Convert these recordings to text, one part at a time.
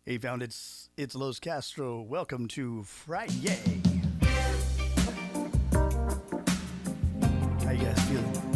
Hey, foundits, it's Los Castro. Welcome to Friday. How you guys feeling?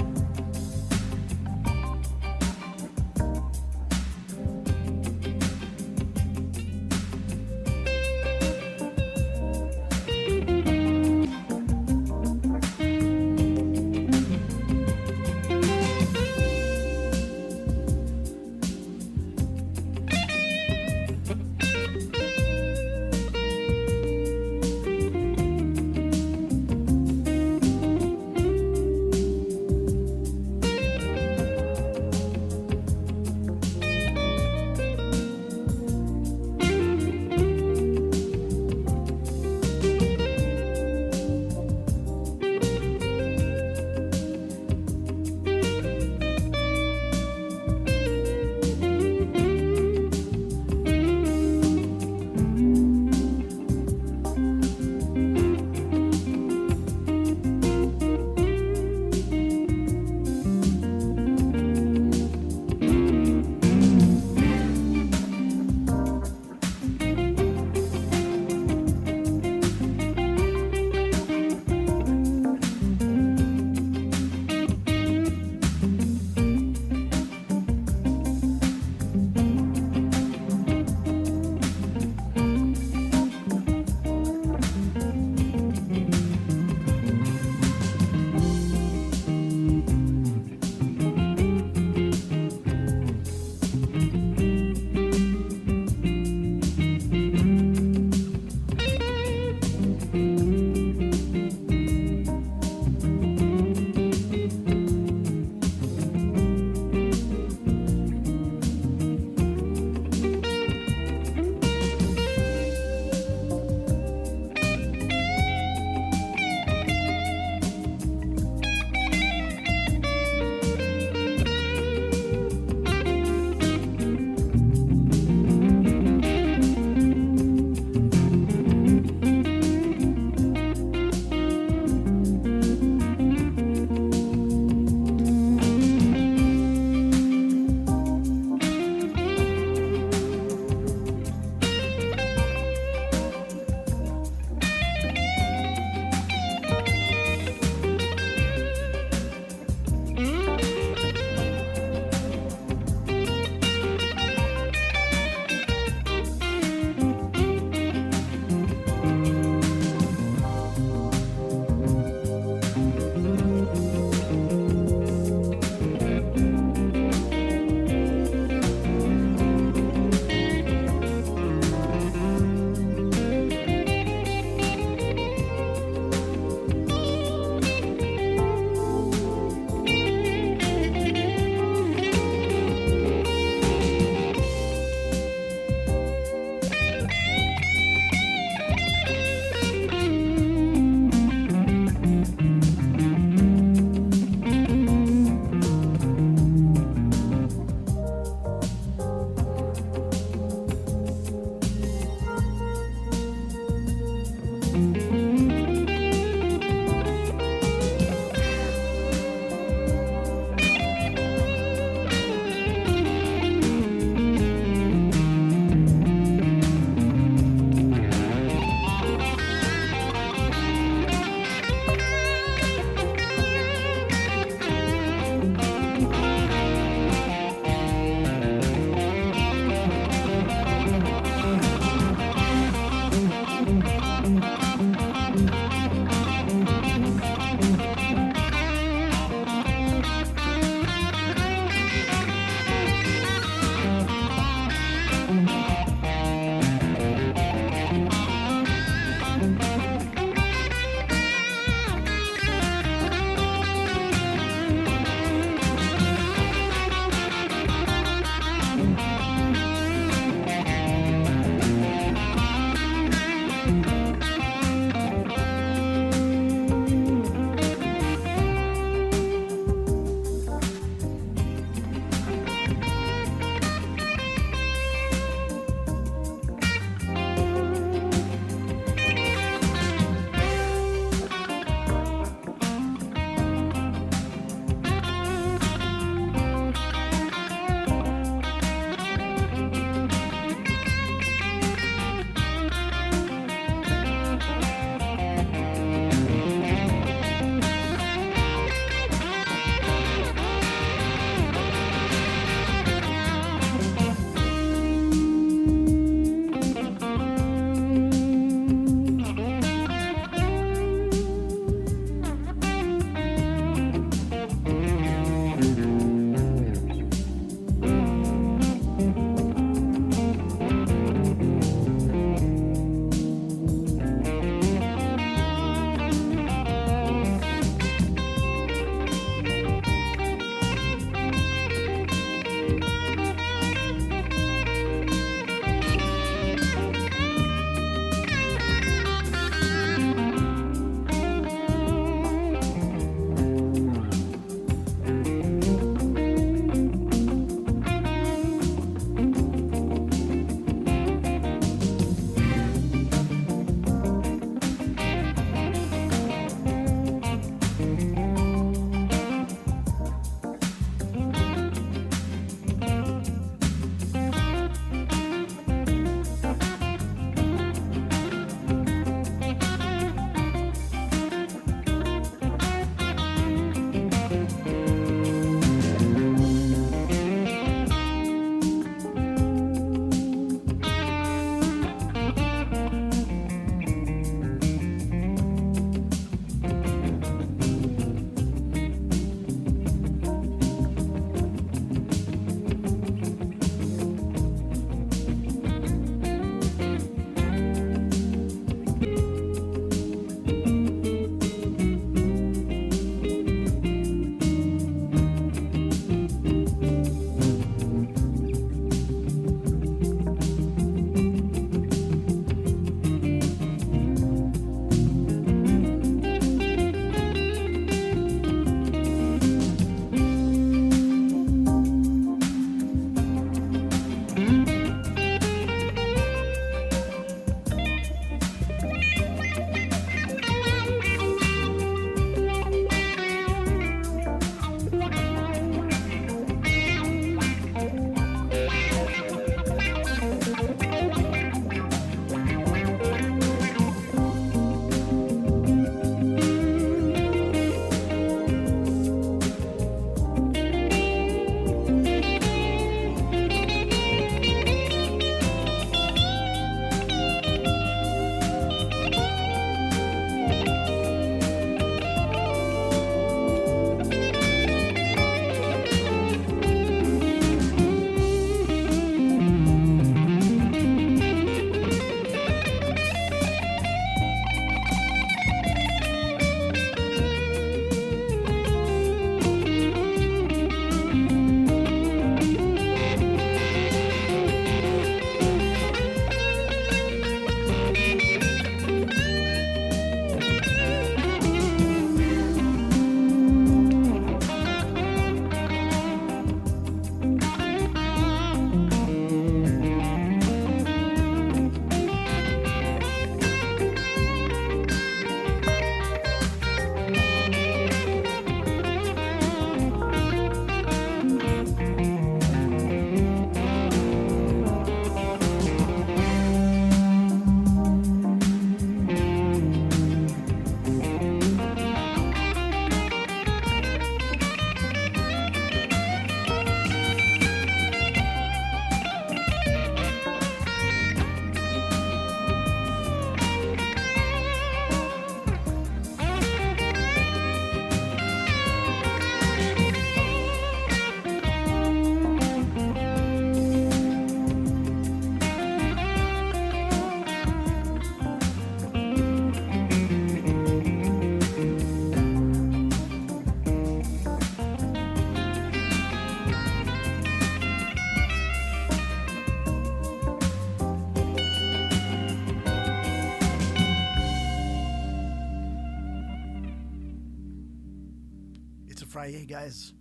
Friday, guys.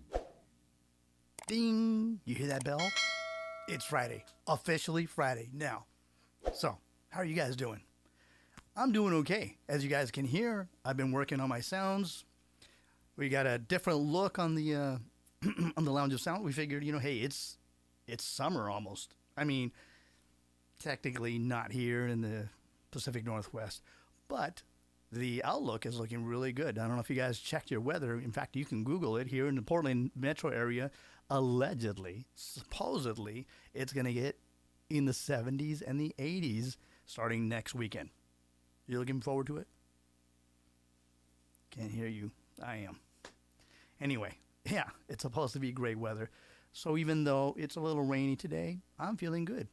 Ding! You hear that bell? It's Friday. Officially Friday now. So, how are you guys doing? I'm doing okay. As you guys can hear, I've been working on my sounds. We got a different look on the on the Lounge of Sound. We figured, hey, it's summer almost. I mean, technically not here in the Pacific Northwest, but the outlook is looking really good. I don't know if you guys checked your weather. In fact, you can Google it here in the Portland metro area. Allegedly, supposedly, it's going to get in the 70s and the 80s starting next weekend. You looking forward to it? Can't hear you. I am. Anyway, yeah, it's supposed to be great weather. So even though it's a little rainy today, I'm feeling good.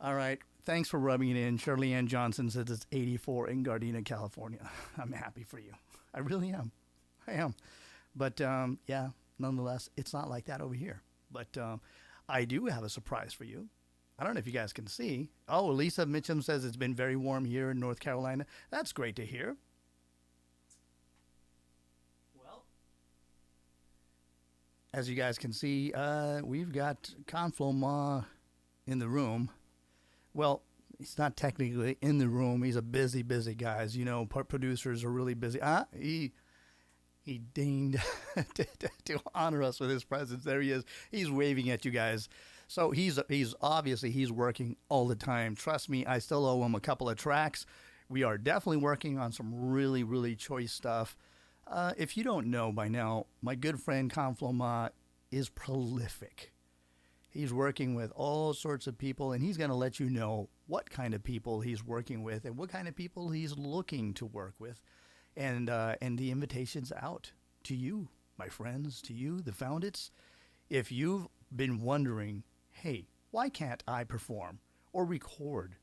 All right. Thanks for rubbing it in. Shirley Ann Johnson says it's 84 in Gardena, California. I'm happy for you. I really am. I am. But, yeah, nonetheless, it's not like that over here. But I do have a surprise for you. I don't know if you guys can see. Oh, Lisa Mitchum says it's been very warm here in North Carolina. That's great to hear. Well, as you guys can see, we've got Confloma in the room. Well, he's not technically in the room. He's a busy guy. As you know, producers are really busy. He deigned to honor us with his presence. There he is. He's waving at you guys. So he's obviously working all the time. Trust me, I still owe him a couple of tracks. We are definitely working on some really choice stuff. If you don't know by now, my good friend Confloma is prolific. He's working with all sorts of people, and he's going to let you know what kind of people he's working with and what kind of people he's looking to work with. And the invitation's out to you, my friends, to you, the foundits. If you've been wondering, hey, why can't I perform or record?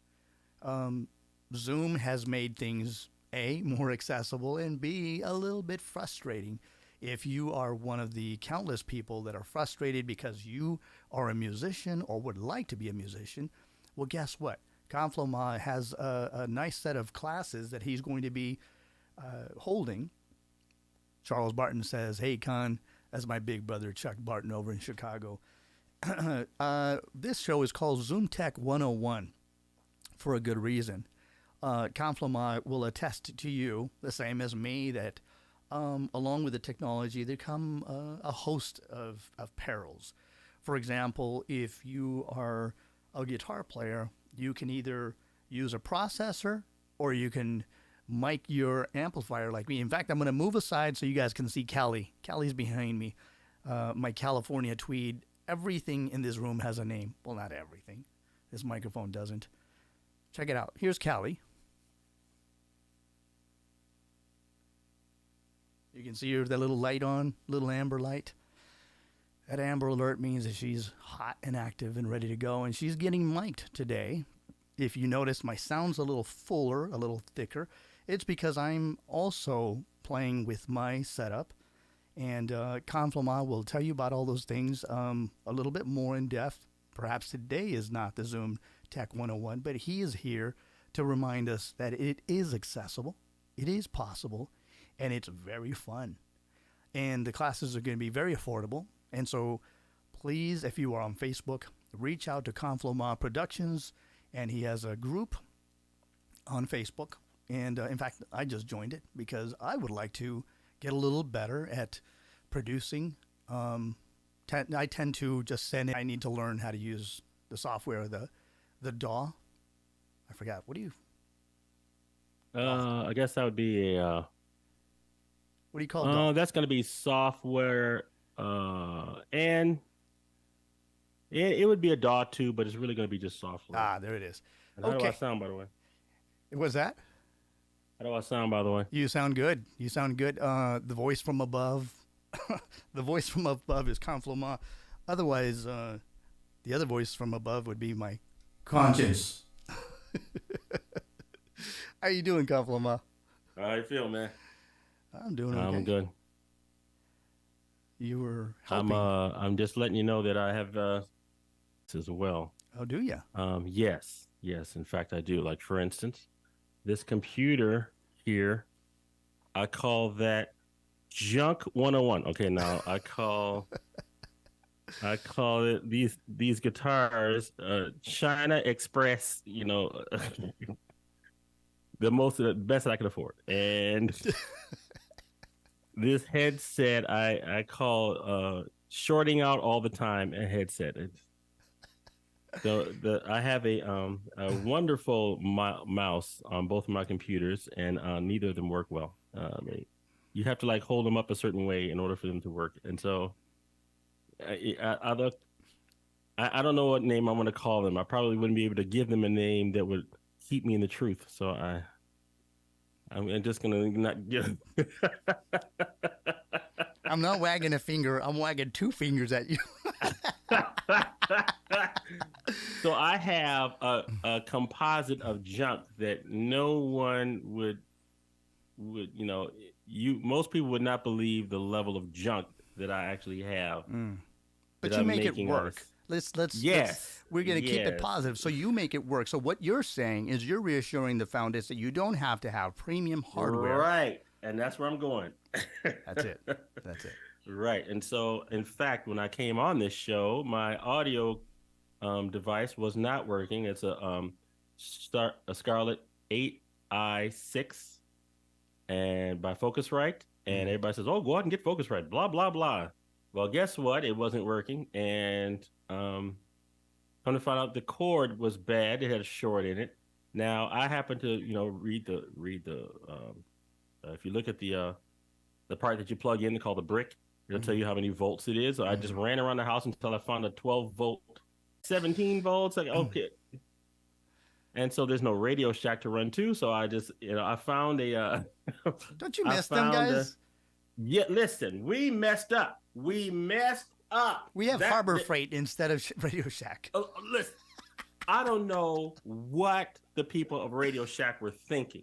Zoom has made things, A, more accessible, and B, a little bit frustrating. If you are one of the countless people that are frustrated because you are a musician or would like to be a musician, well, guess what? Confloma has a nice set of classes that he's going to be holding. Charles Barton says, hey, Con, that's my big brother Chuck Barton over in Chicago. This show is called Zoom Tech 101 for a good reason. Confloma will attest to you, the same as me, that along with the technology, there come a host of perils. For example, if you are a guitar player, you can either use a processor or you can mic your amplifier like me. In fact, I'm going to move aside so you guys can see Callie. Callie's behind me. My California tweed. Everything in this room has a name. Well, not everything. This microphone doesn't. Check it out. Here's Callie. You can see her with that little light on, little amber light. That amber alert means that she's hot and active and ready to go, and she's getting mic'd today. If you notice, my sound's a little fuller, a little thicker. It's because I'm also playing with my setup, and Confloma will tell you about all those things a little bit more in depth. Perhaps today is not the Zoom Tech 101, but he is here to remind us that it is accessible, it is possible, and it's very fun. And the classes are going to be very affordable. And so please, if you are on Facebook, reach out to Confloma Productions. And he has a group on Facebook. And in fact, I just joined it because I would like to get a little better at producing. I tend to just send it. I need to learn how to use the software, the DAW. I forgot. What do you? I guess that would be a... what do you call DAW? That's going to be software, and it would be a DAW too, but it's really going to be just software. There it is. And how do I sound, by the way? What's that? How do I sound, by the way? You sound good. You sound good. The voice from above, the voice from above is Confloma. Otherwise, the other voice from above would be my conscience. How you doing, Confloma? How you feel, man? I'm doing okay. I'm good. You were helping. I'm just letting you know that I have as well. Oh, do you? Yes. In fact, I do. Like, for instance, this computer here, I call that Junk 101. Okay, now I call it these guitars China Express, the best that I could afford. And this headset I call shorting out all the time a headset. I have a wonderful mouse on both of my computers, and neither of them work well. You have to like hold them up a certain way in order for them to work. And so I don't know what name I want to call them. I probably wouldn't be able to give them a name that would keep me in the truth. So I'm just gonna not give. I'm not wagging a finger. I'm wagging two fingers at you. So I have a composite of junk that no one would most people would not believe the level of junk that I actually have. But you make it work. We're going to keep it positive. So you make it work. So what you're saying is you're reassuring the foundits that you don't have to have premium hardware. Right. And that's where I'm going. That's it. Right. And so, in fact, when I came on this show, my audio device was not working. It's a Scarlett 8i6 and by Focusrite. And everybody says, oh, go out and get Focusrite, blah, blah, blah. Well, guess what? It wasn't working. And come to find out the cord was bad. It had a short in it. Now, I happen to, read the if you look at the part that you plug in called the brick, it'll tell you how many volts it is. So I just ran around the house until I found a 12 volt, 17 volts. Like, okay. And so there's no Radio Shack to run to. So I just, I found a. Don't you miss them guys? Yeah, listen, we messed up. We have Harbor Freight instead of Radio Shack. Listen, I don't know what the people of Radio Shack were thinking.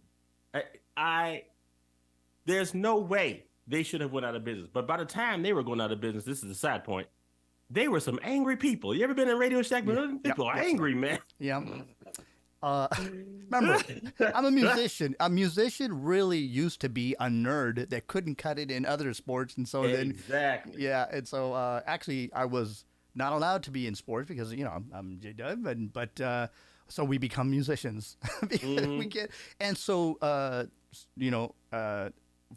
There's no way they should have went out of business. But by the time they were going out of business, this is the sad point, they were some angry people. You ever been in Radio Shack? People are angry, man. Yeah. Remember, I'm a musician. A musician really used to be a nerd that couldn't cut it in other sports, and so exactly. And so actually, I was not allowed to be in sports because I'm J-Dub, so we become musicians. We get, and so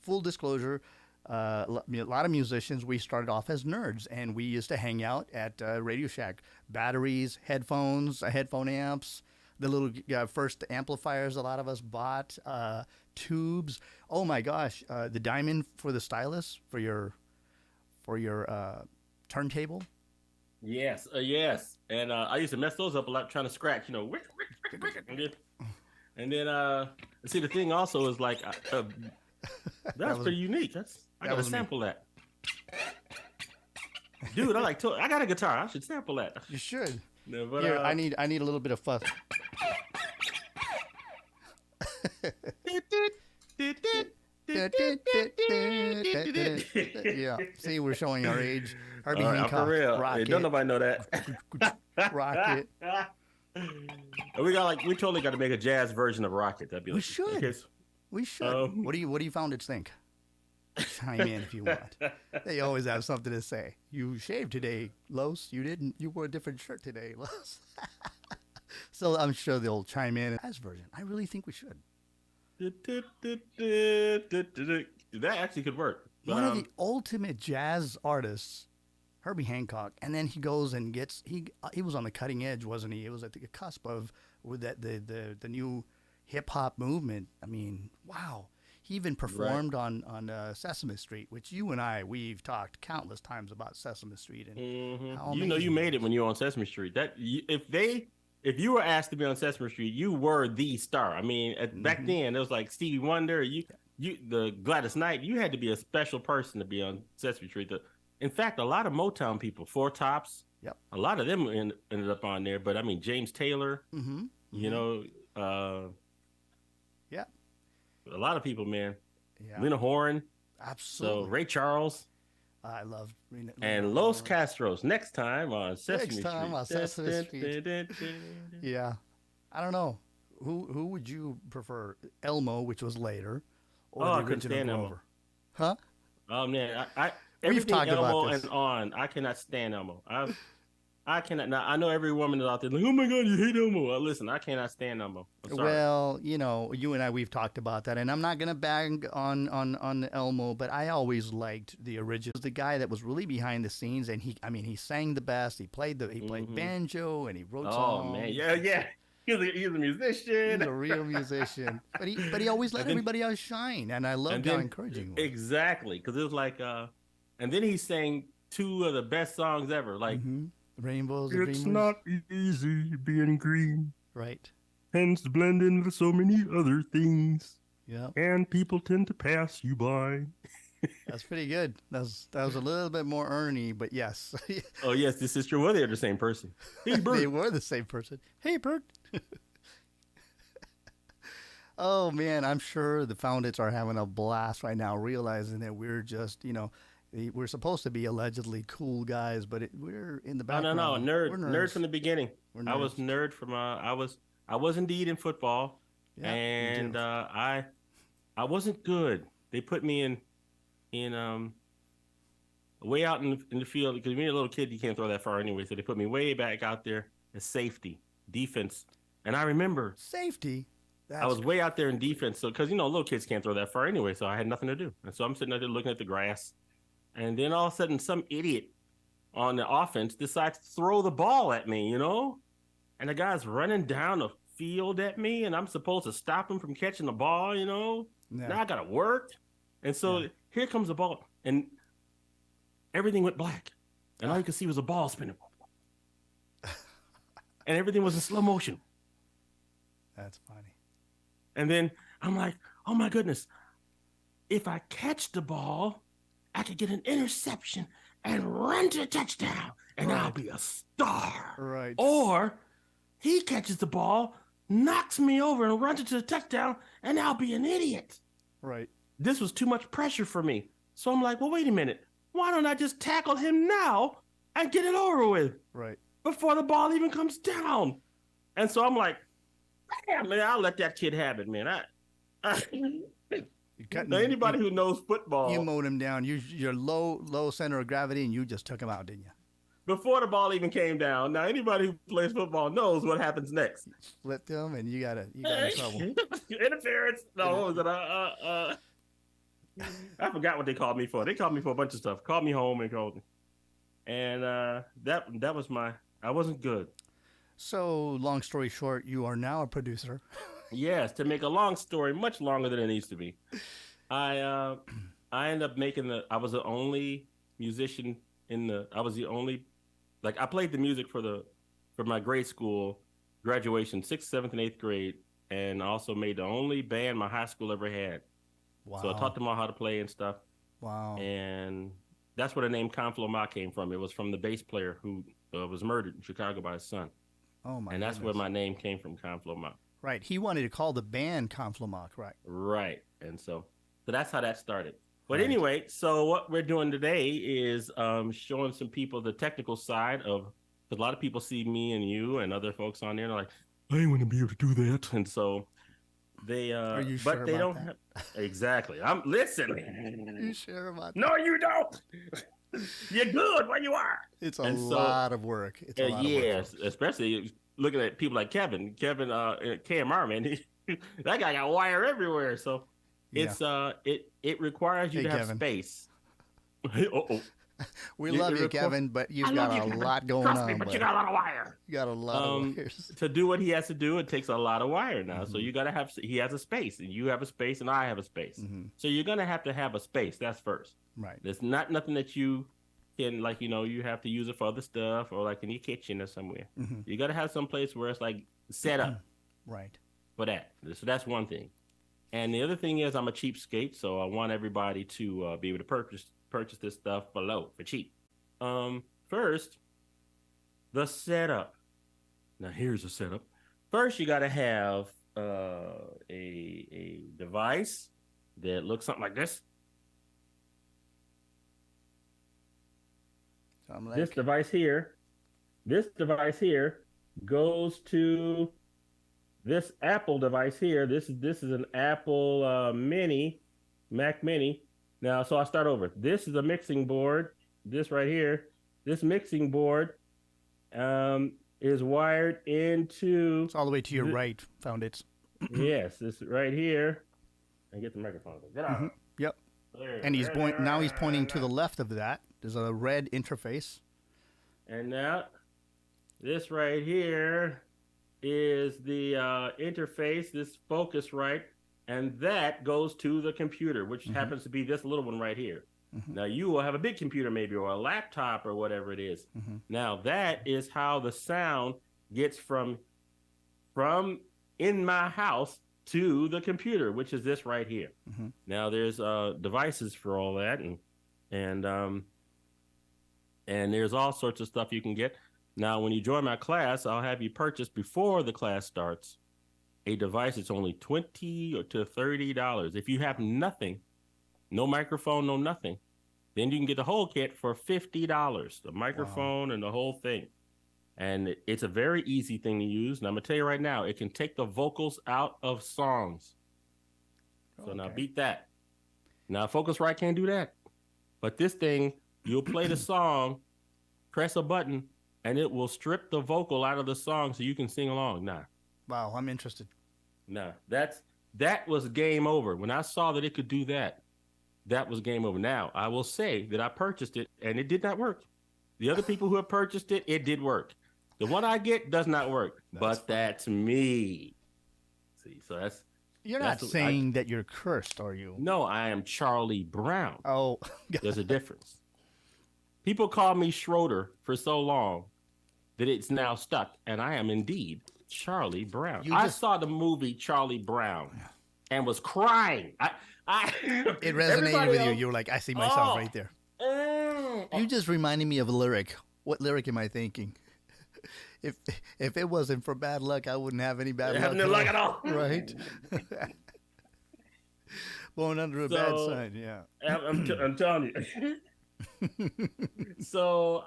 full disclosure. A lot of musicians, we started off as nerds, and we used to hang out at Radio Shack. Batteries, headphones, headphone amps, the little first amplifiers a lot of us bought, tubes. Oh my gosh, the diamond for the stylus for your turntable. Yes, yes. And I used to mess those up a lot trying to scratch, and then see, the thing also is like that's pretty unique. I gotta sample that. Dude, I got a guitar. I should sample that. You should. No, but, here, I need a little bit of fuss. Yeah. See, we're showing our age. Herbie Hancock. For real. Rocket. Don't nobody know that. Rocket. We totally got to make a jazz version of Rocket. That'd be we should. We should. What do you foundits think? Chime in if you want. They always have something to say. You shaved today, Los. You didn't. You wore a different shirt today, Los. So I'm sure they'll chime in as version. I really think we should. That actually could work. One of the ultimate jazz artists, Herbie Hancock, and then he goes and gets he was on the cutting edge, wasn't he? It was at the cusp of with that the new hip hop movement. I mean, wow. He even performed on Sesame Street, which you and we've talked countless times about Sesame Street. And how you made it when you were on Sesame Street. If you were asked to be on Sesame Street, you were the star. I mean, back then it was like Stevie Wonder, the Gladys Knight. You had to be a special person to be on Sesame Street. In fact, a lot of Motown people, Four Tops, a lot of them ended up on there. But I mean, James Taylor, a lot of people, man. Yeah. Lena Horne. Absolutely. So Ray Charles. I love Lena and Los Castros. Next time on Sesame Street. On Sesame Street. Yeah. I don't know. Who would you prefer? Elmo, which was later, or the original Grover? Huh? Oh man, I We've everything talked about Elmo this. and on. I cannot stand Elmo. I cannot. Now I know every woman is out there like, oh my god, you hate Elmo. Listen, I cannot stand Elmo. I'm sorry. Well, you know, you and I, we've talked about that, and I'm not gonna bag on Elmo, but I always liked the original. The guy that was really behind the scenes, and he sang the best. He played Hmm. banjo, and he wrote Oh man, songs. yeah, yeah. He's a He's musician. a real musician, but he always let And then everybody else shine, and I and loved how then encouraging he was. exactly because it was like and then he sang two of the best songs ever. Like Mm-hmm. Rainbows and it's dreamers, not easy being green, right? tends to blend in with so many other things, Yep, and people tend to pass you by. that's pretty good. That was a little bit more Ernie, but yes, Oh yes, this is true. Well, they're the same person. Hey, they Bert. were the same person. Hey, Bert. Oh man, I'm sure the foundits are having a blast right now, realizing that we're just, we're supposed to be allegedly cool guys, but we're in the Oh no, no, background. We're nerd from nerds. the beginning. We're I was nerds. nerd from I was indeed in football, Yeah, me and too. I wasn't good. They put me in way out in the field because when you're a little kid you can't throw that far anyway. So they put me way back out there as safety, defense. And I remember Safety. I That's was way out there in defense, so because little kids can't throw that far anyway, so I had nothing to do, and so I'm sitting out there looking at the grass, and then all of a sudden some idiot on the offense decides to throw the ball at me, and the guy's running down the field at me, and I'm supposed to stop him from catching the ball. yeah, Now I gotta work, and so yeah. here comes the ball, and everything went black, and all Ah, you could see was a ball spinning, and everything was in slow motion. that's funny. And then I'm like, oh my goodness, if I catch the ball, I could get an interception and run to the touchdown, and I'll Right, be a star. right, Or he catches the ball, knocks me over, and runs it to the touchdown, and I'll be an idiot. right, This was too much pressure for me. So I'm like, well, wait a minute. Why don't I just tackle him now and get it over with right. before the ball even comes down? And so I'm like, yeah, man, I'll let that kid have it, man. You Now, cutting. anybody who knows You football, mowed him down. You're low center of gravity, and you just took him out, didn't you? before the ball even came down, now anybody who plays football knows what happens next. Flipped him, and you got in trouble. Interference. No, what was it? I forgot what they called me for. They called me for a bunch of stuff. Called me home and called me. And that was I wasn't good. So, long story short, you are now a producer. Yes, to make a long story much longer than it needs to be. I ended up I was the only musician I was the only, like, I played the music for my grade school graduation, 6th, 7th, and 8th grade, and also made the only band my high school ever had. So I Wow. taught them all how to play and stuff. Wow. And that's where the name Conflo-Ma came from. It was from the bass player who was murdered in Chicago by his son. Oh my And that's where goodness. my name came from, Conflo-Ma. Right. He wanted to call the band Conflomock, right? Right. And so that's how that started. But Right. anyway, so what we're doing today is showing some people the technical side of, because a lot of people see me and you and other folks on there, and they're like, I want to be able to do that. And so they, Are you but sure they about don't that? have, exactly. I'm listen. You sure about that? No, you don't. You're good where you are. It's a And so, lot of work. It's a lot of work. yes, especially looking at people like Kevin, KMR, man, that guy got wire everywhere. So Yeah. it requires you Hey, to have Kevin. space. Uh-oh. We It- love it you, requ- Kevin, but you've I got love you, a Kevin. lot going Trust on. me, but bud. you got a lot of wire. You got a lot of wires. To do what he has to do, it takes a lot of wire now. So Mhm. you got to have, he has a space, and you have a space, and I have a space. Hmm. So you're going to have a space. That's first. Right. There's not nothing that you can, like, you have to use it for other stuff or like in your kitchen or somewhere. Hmm. You got to have some place where it's like set up Right. for that. So that's one thing. And the other thing is I'm a cheapskate, so I want everybody to be able to purchase this stuff below for cheap. First, the setup. Now here's the setup. First, you got to have a device that looks something like this. So I'm This like, device here goes to this Apple device here. This is an Apple Mac Mini, Now, so I start over. This is a mixing board. This right here, this mixing board is wired into. It's all the way to your right, foundits. Yes, this right here. And get the microphone. Get out. Mm-hmm. Yep. There, and now he's pointing to the left of that. There's a red interface. And now, this right here is the interface, this Focusrite, and that goes to the computer, which happens to be this little one right here. Now, you will have a big computer maybe, or a laptop, or whatever it is. Now, that is how the sound gets from in my house to the computer, which is this right here. Now, there's devices for all that, and there's all sorts of stuff you can get. Now, when you join my class, I'll have you purchase before the class starts a device that's only $20 to $30. If you have nothing, no microphone, no nothing, then you can get the whole kit for $50, the microphone and the whole thing. And it's a very easy thing to use. And I'm going to tell you right now, it can take the vocals out of songs. So now beat that. Now, Focusrite can't do that. But this thing, you'll play the song, press a button, and it will strip the vocal out of the song so you can sing along. Nah. Wow, I'm interested. Nah, that was game over. When I saw that it could do that, that was game over. Now, I will say that I purchased it, and it did not work. The other people who have purchased it, it did work. The one I get does not work, but that's me. See, so that's... You're not saying that you're cursed, are you? No, I am Charlie Brown. Oh. There's a difference. People call me Schroeder for so long that it's now stuck, and I am indeed Charlie Brown. I saw the movie Charlie Brown and was crying. It resonated with you. You were like, I see myself right there. You just reminded me of a lyric. What lyric am I thinking? If it wasn't for bad luck, I wouldn't have any bad luck. Have no luck at all. Right? Born under a bad sign, yeah. I'm telling you. So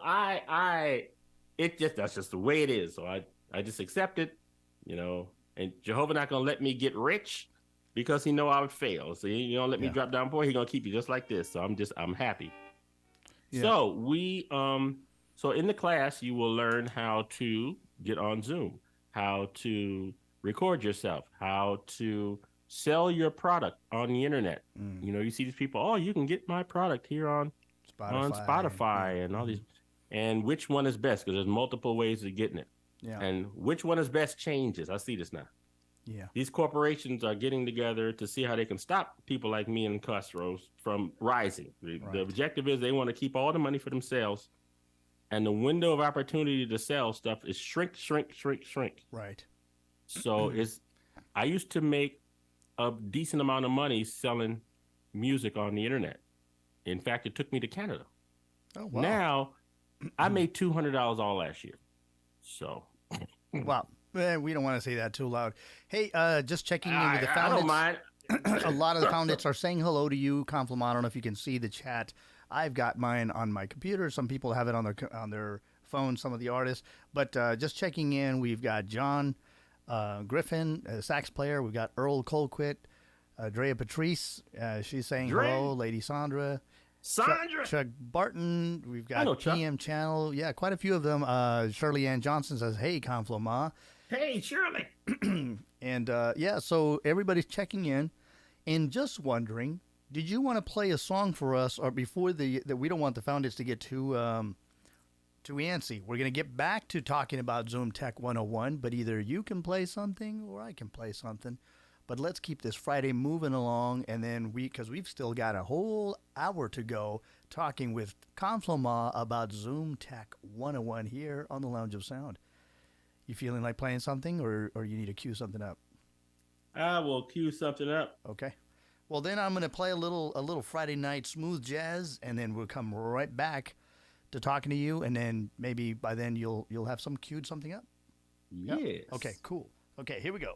that's just the way it is. So I just accept it, and Jehovah not going to let me get rich because he know I would fail. So he don't let me drop down poor. He going to keep you just like this. So I'm happy. Yeah. So so in the class, you will learn how to get on Zoom, how to record yourself, how to sell your product on the internet. You see these people, you can get my product here on Spotify and all these, and which one is best, because there's multiple ways of getting it. Yeah. And which one is best changes. I see this now. Yeah. These corporations are getting together to see how they can stop people like me and Castros from rising. The objective is they want to keep all the money for themselves, and the window of opportunity to sell stuff is shrink. Right. So I used to make a decent amount of money selling music on the internet. In fact, it took me to Canada. Oh, wow. Now, I made $200 all last year. So. Wow. We don't want to say that too loud. Hey, just checking in with the foundits. I don't mind. A lot of the foundits are saying hello to you, Conflama. I don't know if you can see the chat. I've got mine on my computer. Some people have it on their phone, some of the artists. But just checking in, we've got John Griffin, a sax player. We've got Earl Colquitt, Drea Patrice. She's saying hello. Lady Sandra. Chuck Barton. We've got PM Channel. Yeah, quite a few of them. Shirley Ann Johnson says, hey, Conflama. Hey, Shirley. And so everybody's checking in and just wondering, did you want to play a song for us, or before that we don't want the founders to get too antsy. We're going to get back to talking about Zoom Tech 101, but either you can play something or I can play something. But let's keep this Friday moving along, and then because we've still got a whole hour to go talking with Conflama about Zoom Tech 101 here on the Lounge of Sound. You feeling like playing something, or you need to cue something up? I will cue something up. Okay. Well, then I'm going to play a little Friday night smooth jazz, and then we'll come right back to talking to you, and then maybe by then you'll have queued something up. Yes. Yep. Okay. Cool. Okay. Here we go.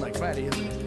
like Friday, isn't it?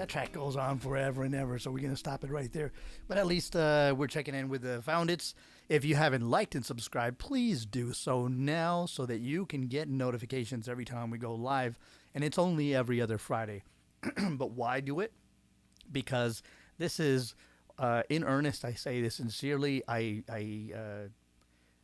Track goes on forever and ever, so we're going to stop it right there. But at least we're checking in with the foundits. If you haven't liked and subscribed, please do so now so that you can get notifications every time we go live. And it's only every other Friday. But why do it? Because this is, in earnest, I say this sincerely, I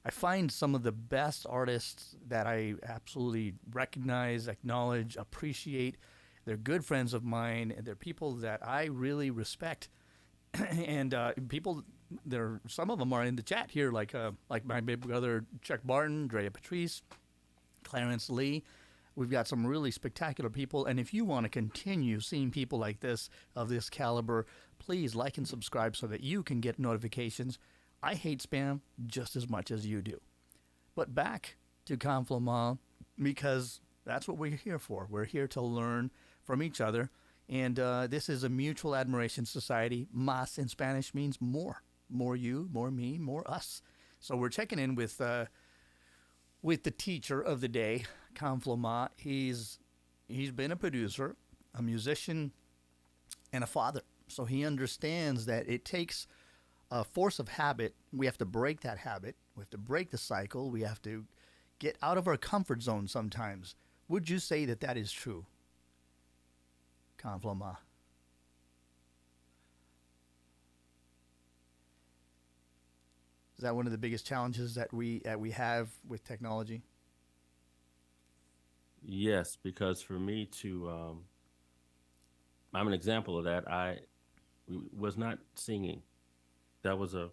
find some of the best artists that I absolutely recognize, acknowledge, appreciate. They're good friends of mine, and they're people that I really respect. And people, some of them are in the chat here, like my big brother Chuck Barton, Drea Patrice, Clarence Lee. We've got some really spectacular people, and if you want to continue seeing people like this, of this caliber, please like and subscribe so that you can get notifications. I hate spam just as much as you do. But back to Confluent, because that's what we're here for. We're here to learn from each other, And this is a mutual admiration society. Más in Spanish means more. More you, more me, more us. So we're checking in with the teacher of the day, Confloma. He's been a producer, a musician, and a father. So he understands that it takes a force of habit. We have to break that habit. We have to break the cycle. We have to get out of our comfort zone sometimes. Would you say that that is true, Confloma? Is that one of the biggest challenges that we have with technology? Yes, because for me to, I'm an example of that. I was not singing. That was a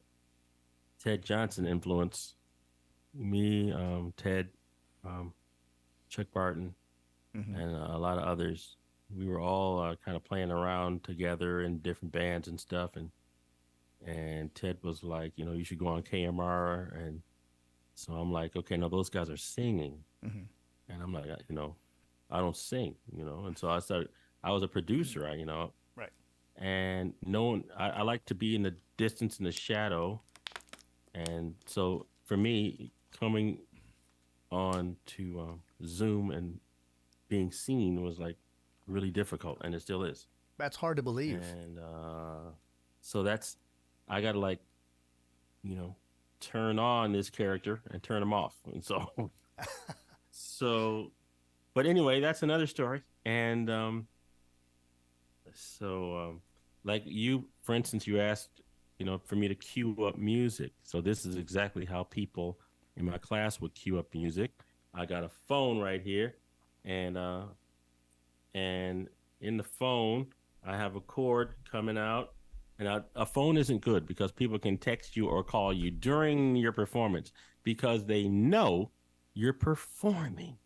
Ted Johnson influence. Me, Ted, Chuck Barton, and a lot of others. We were all kind of playing around together in different bands and stuff, and Ted was like, you should go on KMR, and so I'm like, okay, no, those guys are singing, and I'm like, I don't sing, and so I was a producer, right, and I like to be in the distance, in the shadow, and so for me, coming on to Zoom and being seen was like really difficult, and it still is. That's hard to believe. And so I got to turn on this character and turn him off. And so, but anyway, that's another story. And like you, for instance, you asked, for me to cue up music. So this is exactly how people in my class would cue up music. I got a phone right here, and in the phone, I have a chord coming out. And a phone isn't good because people can text you or call you during your performance because they know you're performing.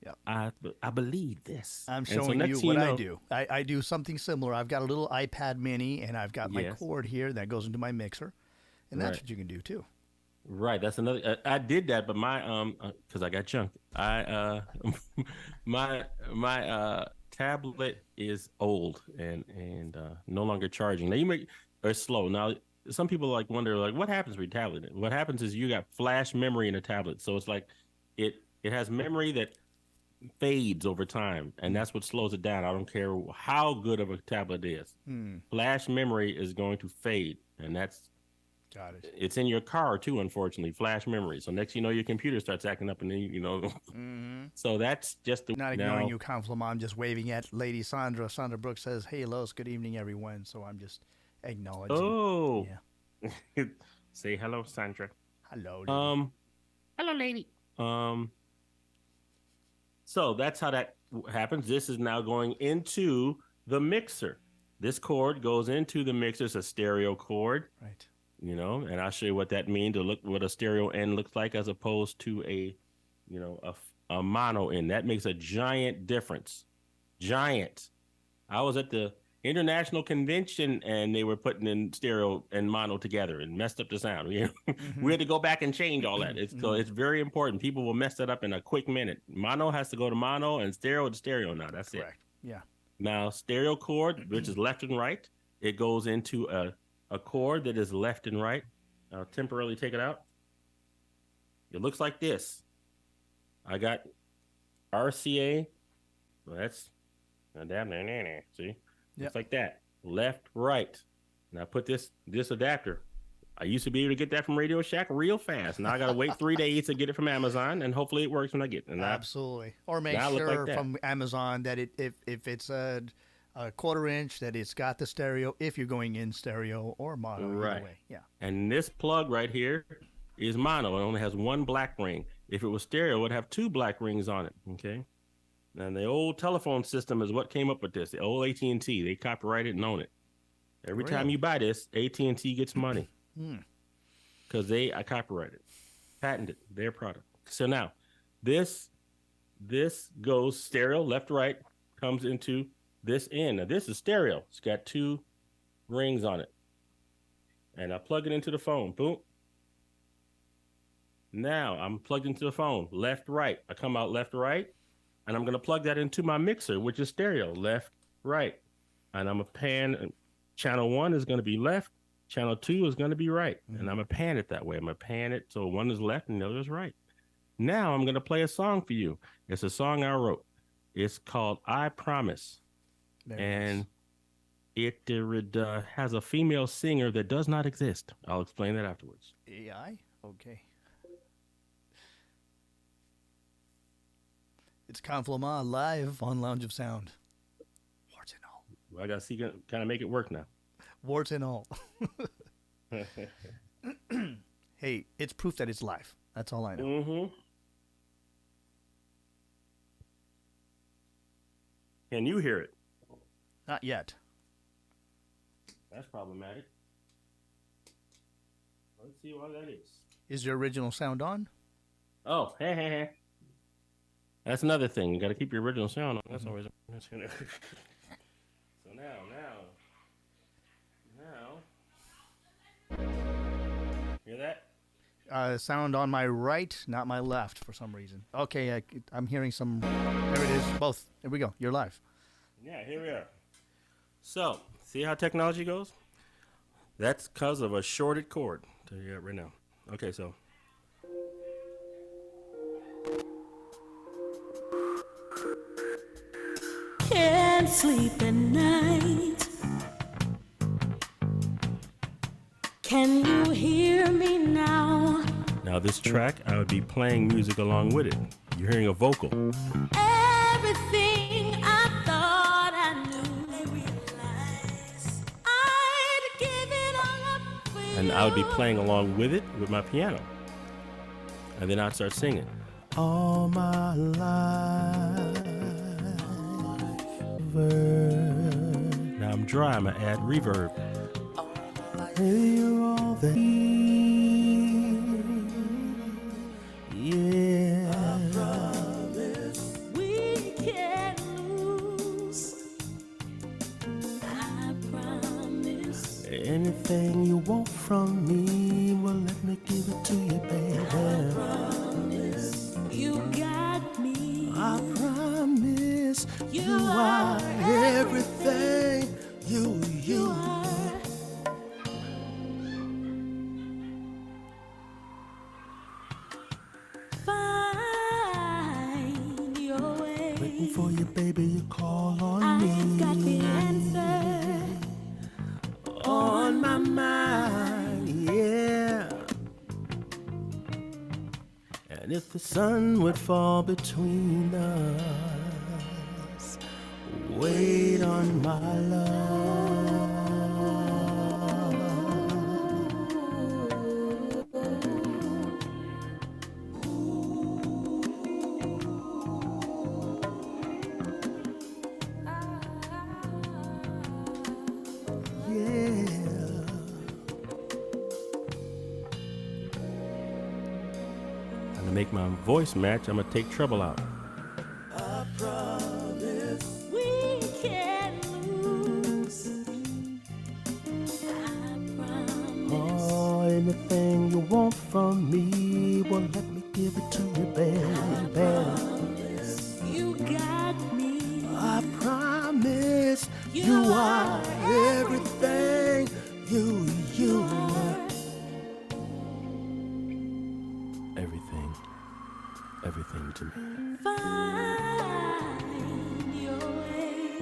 Yeah, I believe this. I'm showing you what I do. I do something similar. I've got a little iPad mini, and I've got my cord here that goes into my mixer, and that's what you can do too. Right. That's another. I did that, but my because I got junk. My tablet is old and no longer charging. Now or slow. Now some people wonder what happens with your tablet. What happens is you got flash memory in a tablet, so it's like it has memory that fades over time, and that's what slows it down. I don't care how good of a tablet is. Flash memory is going to fade, and that's got it. It's in your car too, unfortunately. Flash memory. So next your computer starts acting up, and then So that's just not ignoring you, Conflama. I'm just waving at Lady Sandra. Sandra Brooks says, "Hey, Los, good evening, everyone." So I'm just acknowledging. Oh, yeah. Say hello, Sandra. Hello, lady. Hello, lady. So that's how that happens. This is now going into the mixer. This cord goes into the mixer. It's a stereo cord. Right. And I'll show you what that means to look what a stereo end looks like as opposed to a mono end. That makes a giant difference. Giant. I was at the international convention and they were putting in stereo and mono together and messed up the sound. We had to go back and change all that. So it's very important. People will mess that up in a quick minute. Mono has to go to mono and stereo to stereo now. That's correct. It. Yeah. Now stereo chord, which is left and right, it goes into a chord that is left and right. I'll temporarily take it out. It looks like this. I got RCA. Well, that's see, it's like that. Left, right. And I put this adapter. I used to be able to get that from Radio Shack real fast. Now I got to wait 3 days to get it from Amazon, and hopefully it works when I get it. Absolutely. Or make sure from Amazon that if it's a quarter inch that it's got the stereo if you're going in stereo or mono. Right. Either way. Yeah. And this plug right here is mono. It only has one black ring. If it was stereo, it would have two black rings on it. Okay. And the old telephone system is what came up with this. The old AT&T, they copyrighted and own it. Every time you buy this, AT&T gets money because they copyrighted, patented their product. So now this goes stereo, left, right, comes into this end. Now this is stereo. It's got two rings on it. And I plug it into the phone. Boom. Now I'm plugged into the phone. Left, right. I come out left, right. And I'm going to plug that into my mixer, which is stereo. Left, right. and I'm a pan. Channel 1 is going to be left. Channel 2 is going to be right. And I'm going to pan it that way. I'm going to pan it so one is left and the other is right. Now I'm going to play a song for you. It's a song I wrote. It's called I Promise. And it has a female singer that does not exist. I'll explain that afterwards. AI? Okay. It's Conflama live on Lounge of Sound. Warts and all. Well, I got to see, kind of make it work now. Warts and all. Hey, it's proof that it's live. That's all I know. Mm-hmm. Can you hear it? Not yet. That's problematic. Let's see why that is. Is your original sound on? Oh, hey. That's another thing. You got to keep your original sound on. That's always. So now. Hear that? Sound on my right, not my left for some reason. Okay, I'm hearing some. There it is. Both. There we go. You're live. Yeah, here we are. So, see how technology goes? That's because of a shorted cord. Tell you that right now. Okay, so. Can't sleep at night. Can you hear me now? Now this track, I would be playing music along with it. You're hearing a vocal. Everything I thought I knew, I realized I'd give it all up for you. And I would be playing along with it with my piano. And then I'd start singing. All my life. Now I'm dry, I'm gonna add reverb. You're all that yeah. I promise we can't lose. I promise anything you want from me, well, let me give it to you, baby. I promise you got me. I promise you are everything. You are. Find your way. Waiting for you, baby. You call on I've me. got the answer On my mind, yeah. And if the sun would fall between us, wait on my love. To make my voice match, I'm gonna take treble out. I promise we can't lose. I promise. Oh, anything you want from me, well, let me give it to you, baby. I promise you got me. I promise you are everything. You are everything to me. Find your way.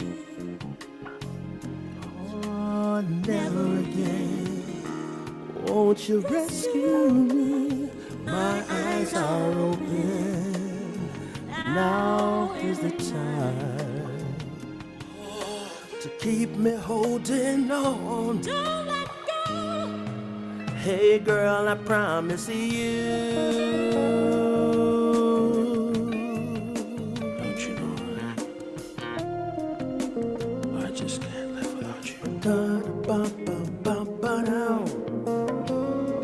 Oh, never again. Won't you rescue me? My eyes are open. Now is the time to keep me holding on. Don't let go. Hey girl, I promise you. Don't you know I just can't live without you.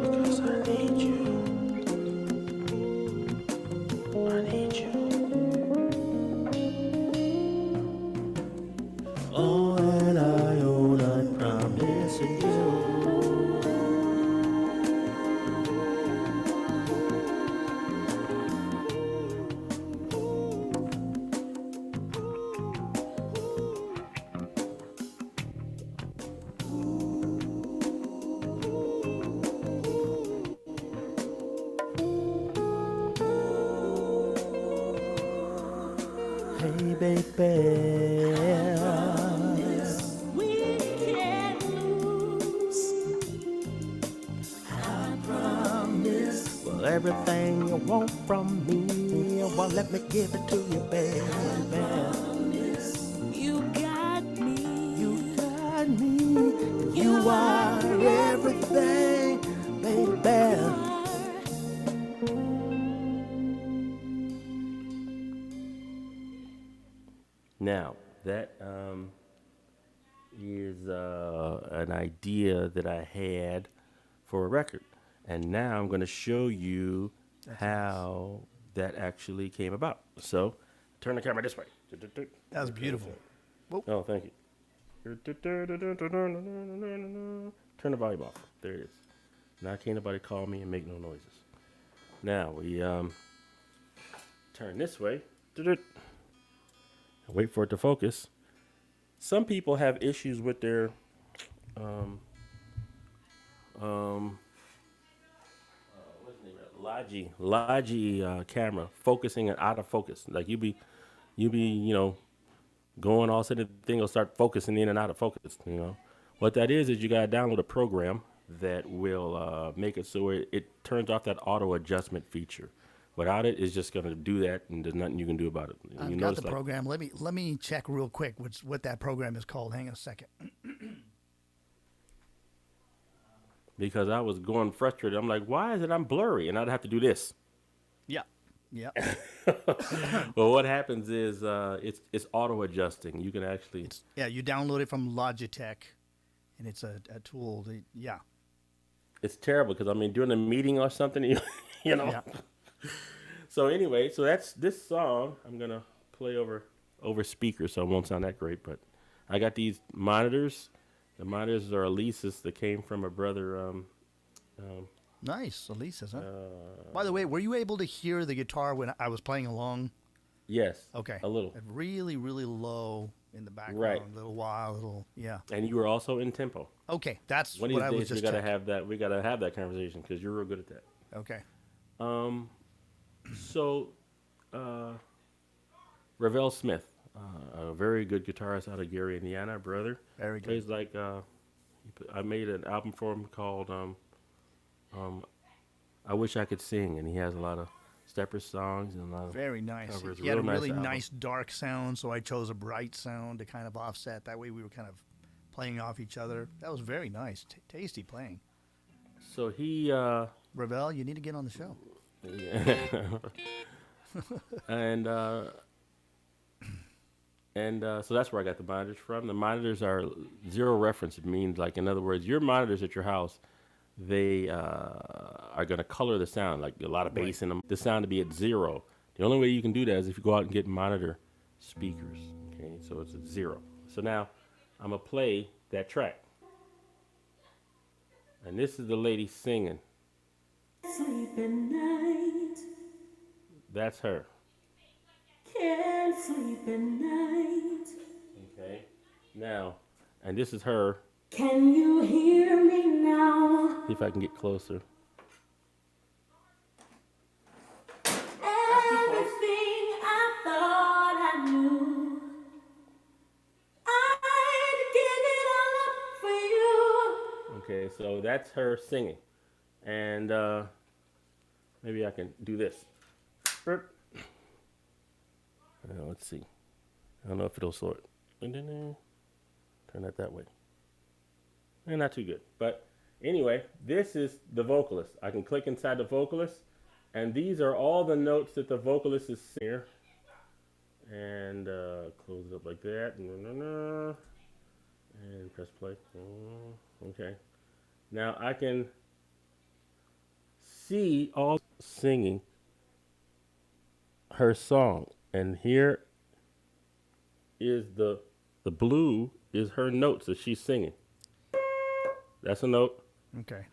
Because I need you. I need you. All that I own, I promise you. baby. We can't lose. I promise. Well, everything you want from me, well, let me give it to you, baby. You got me. You got me. You are everything, baby. Now, that is an idea that I had for a record. And now I'm going to show you how that actually came about. So, turn the camera this way. That was beautiful. Oh, thank you. Turn the volume off. There it is. Now can't nobody call me and make no noises. Now we turn this way. Wait for it to focus. Some people have issues with their what's the name of it? Logi camera focusing and out of focus. Like you be going all of a sudden the thing will start focusing in and out of focus. What that is you gotta download a program that will make it so it turns off that auto adjustment feature. Without it, it's just gonna do that, and there's nothing you can do about it. I've got the program. Let me check real quick what that program is called. Hang on a second. Because I was going frustrated. I'm like, why is it I'm blurry? And I'd have to do this. Yeah. Yeah. Well, what happens is it's auto adjusting. You can actually you download it from Logitech, and it's a tool. It's terrible because during a meeting or something, you know. Yeah. So anyway, that's this song. I'm gonna play over speakers, so it won't sound that great. But I got these monitors. The monitors are Elisa's that came from a brother. Nice, Elisa's, huh? By the way, were you able to hear the guitar when I was playing along? Yes. Okay. A little. Really, really low in the background. Right. A little while, yeah. And you were also in tempo. Okay, that's One what of I these was days just we gotta checking. have that. We gotta have that conversation because you're real good at that. Okay. So, Ravel Smith, a very good guitarist out of Gary, Indiana, brother. Very good. Plays like I made an album for him called I Wish I Could Sing, and he has a lot of stepper songs and a lot of Very nice. covers. He had a Real really album. nice dark sound, so I chose a bright sound to kind of offset. That way we were kind of playing off each other. That was very nice. Tasty playing. So he Ravel, you need to get on the show. and so that's where I got the monitors from. The monitors are zero reference. It means, like, in other words, your monitors at your house, they are going to color the sound, like a lot of bass in them. The sound to be at zero. The only way you can do that is if you go out and get monitor speakers. Okay, so it's at zero. So now I'm going to play that track. And this is the lady singing. Sleep at night. That's her. Can't sleep at night. Okay. Now, and this is her. Can you hear me now? See if I can get closer. Everything I thought I knew, I'd give it all up for you. Okay, so that's her singing. And maybe I can do this. Let's see. I don't know if it'll sort. Turn that way. And not too good. But anyway, this is the vocalist. I can click inside the vocalist. And these are all the notes that the vocalist is singing here. And close it up like that. And press play. Okay. Now I can see all singing her song. And here is the blue is her notes that she's singing. That's a note. Okay.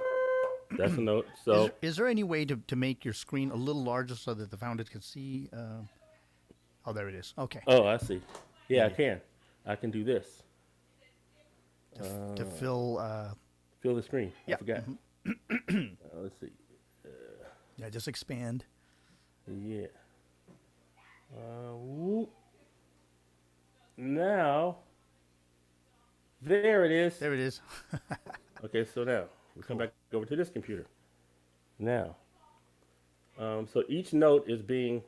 That's a note. So Is there any way to make your screen a little larger so that the founders can see? Oh, there it is. Okay. oh, I see. Yeah, I can. I can do this. To fill. Fill the screen. Yeah. I forgot. Let's see. Yeah, just expand. Yeah. Whoop. now, there it is. There it is. Okay, so now we come back over to this computer. Now, so each note is being,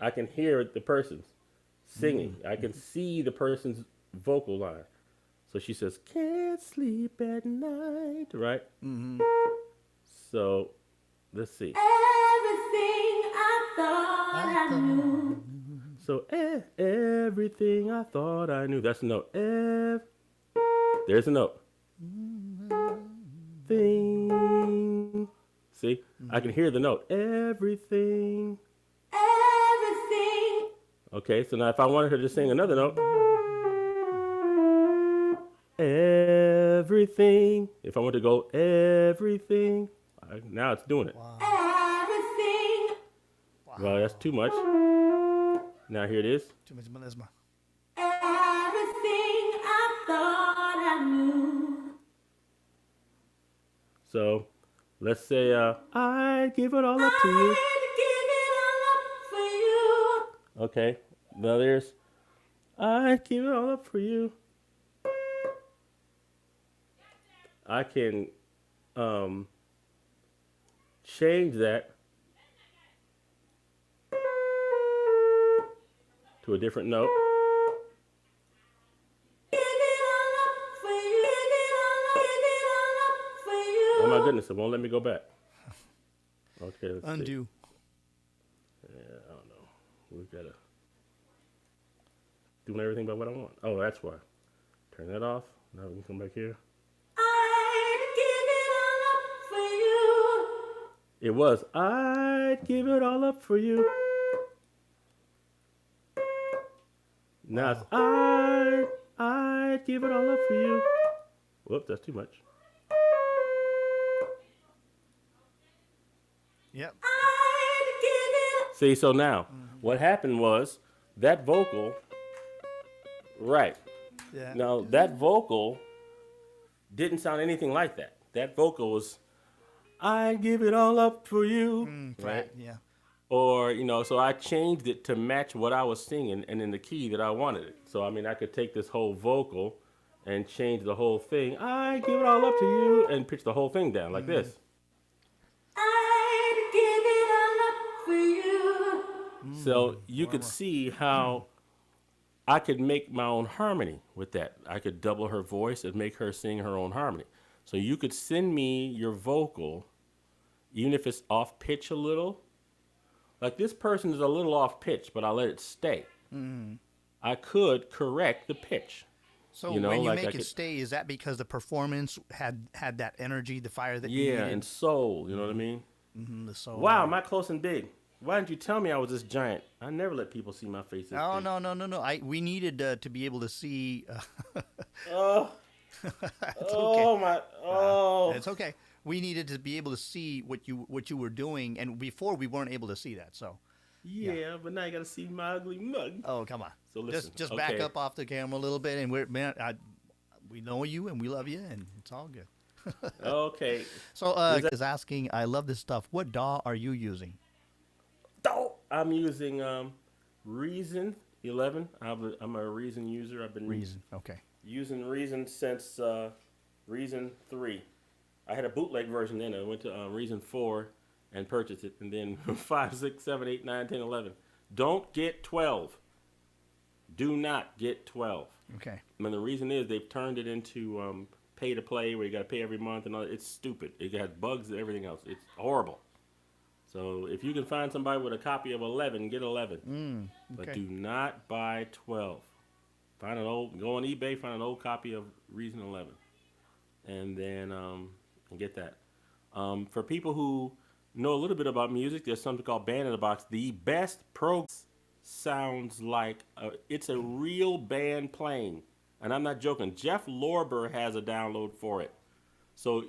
I can hear the person singing. I can see the person's vocal line. So she says, can't sleep at night, right? Mm-hmm. So let's see. Everything I thought I knew. So everything I thought I knew. That's a note. There's a note. Thing. See, I can hear the note. Everything. Everything. Okay, so now if I wanted her to sing another note. Everything. If I want to go everything. Now it's doing it. Wow. Everything. Well, that's too much. Now here it is. Too much melisma. Everything I thought I knew. So let's say I give it all up to you. I'd give it all up for you. Okay, now there's I give it all up for you. I can change that to a different note. Give it all up for you. Give it all up for you. Oh my goodness, it won't let me go back. Okay, let's see. Undo. Yeah, I don't know. We've got to doing everything but what I want. Oh, that's why. Turn that off. Now we can come back here. I'd give it all up for you. It was I'd give it all up for you. Now it's I'd give it all up for you. Whoops, that's too much. Yep. I'd give it. See, so now what happened was that vocal, right? Yeah. Now that vocal didn't sound anything like that. That vocal was, I give it all up for you, right? Yeah. Or, you know, so I changed it to match what I was singing and in the key that I wanted it. So, I mean, I could take this whole vocal and change the whole thing. I give it all up to you and pitch the whole thing down like this. I'd give it all up for you. So you could see how I could make my own harmony with that. I could double her voice and make her sing her own harmony. So you could send me your vocal, even if it's off pitch a little. Like this person is a little off pitch, but I let it stay. I could correct the pitch. So You know, when you like I make it could- stay, is that because the performance had that energy, the fire that you Yeah, needed? and soul, you know what I mean? The soul. Wow, am I close and big? Why didn't you tell me I was this giant? I never let people see my face this No, big. no. We needed to be able to see. Oh, It's oh okay. my, oh. It's okay. We needed to be able to see what you were doing, and before we weren't able to see that. So, Yeah, but now you gotta see my ugly mug. oh come on. So listen, just back okay. up off the camera a little bit, and we know you and we love you, and it's all good. Okay. So, Is that- is asking, I love this stuff. What DAW are you using? I'm using Reason 11. I'm a Reason user. I've been Reason. Okay. using Reason since Reason 3. I had a bootleg version then. I went to Reason 4 and purchased it. And then 5, 6, 7, 8, 9, 10, 11. Don't get 12. Do not get 12. Okay. And the reason is they've turned it into pay to play where you got to pay every month and all. It's stupid. It has bugs and everything else. It's horrible. So if you can find somebody with a copy of 11, get 11. But okay. do not buy 12. Go on eBay, find an old copy of Reason 11, and then and get that. For people who know a little bit about music, there's something called Band in the Box. The best program sounds like it's a real band playing, and I'm not joking. Jeff Lorber has a download for it. So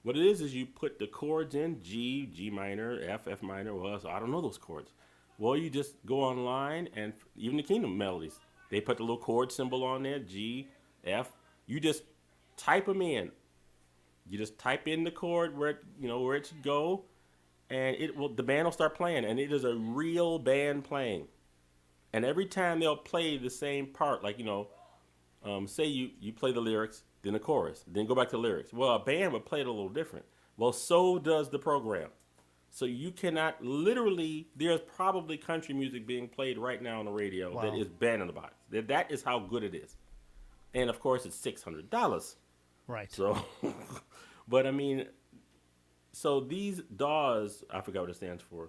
what it is you put the chords in, G, G minor, F minor. Well, so I don't know those chords. Well, you just go online, and even the Kingdom melodies, they put the little chord symbol on there, G, F. You just type them in. You just type in the chord where it should go, and the band will start playing, and it is a real band playing. And every time they'll play the same part, like, say you play the lyrics, then the chorus, then go back to the lyrics. Well, a band would play it a little different. Well, so does the program. So you cannot literally, there's probably country music being played right now on the radio that is banned in the box. That is how good it is. And of course, it's $600. Right. So, but I mean, so these DAWs, I forgot what it stands for.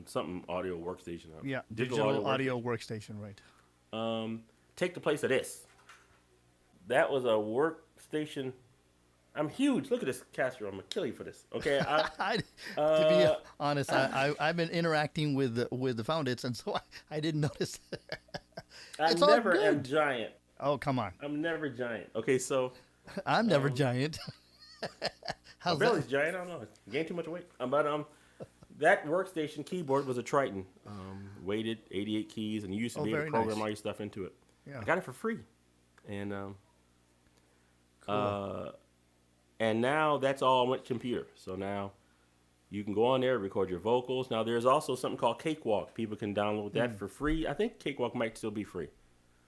Something audio workstation. Yeah, digital audio workstation, right. Take the place of this. That was a workstation. I'm huge. Look at this, Castro. I'm gonna kill you for this. Okay. To be honest, I've been interacting with the foundits, and so I didn't notice. I never am giant. Oh, come on. I'm never giant. Okay, so I'm never giant. How's my belly's that? giant. I don't know. Gained too much weight. But that workstation keyboard was a Triton, weighted 88 keys, and you used to be able to program all your stuff into it. Yeah. I got it for free, and Cool. and now that's all on computer. So now you can go on there, record your vocals. Now there's also something called Cakewalk. People can download that for free. I think Cakewalk might still be free.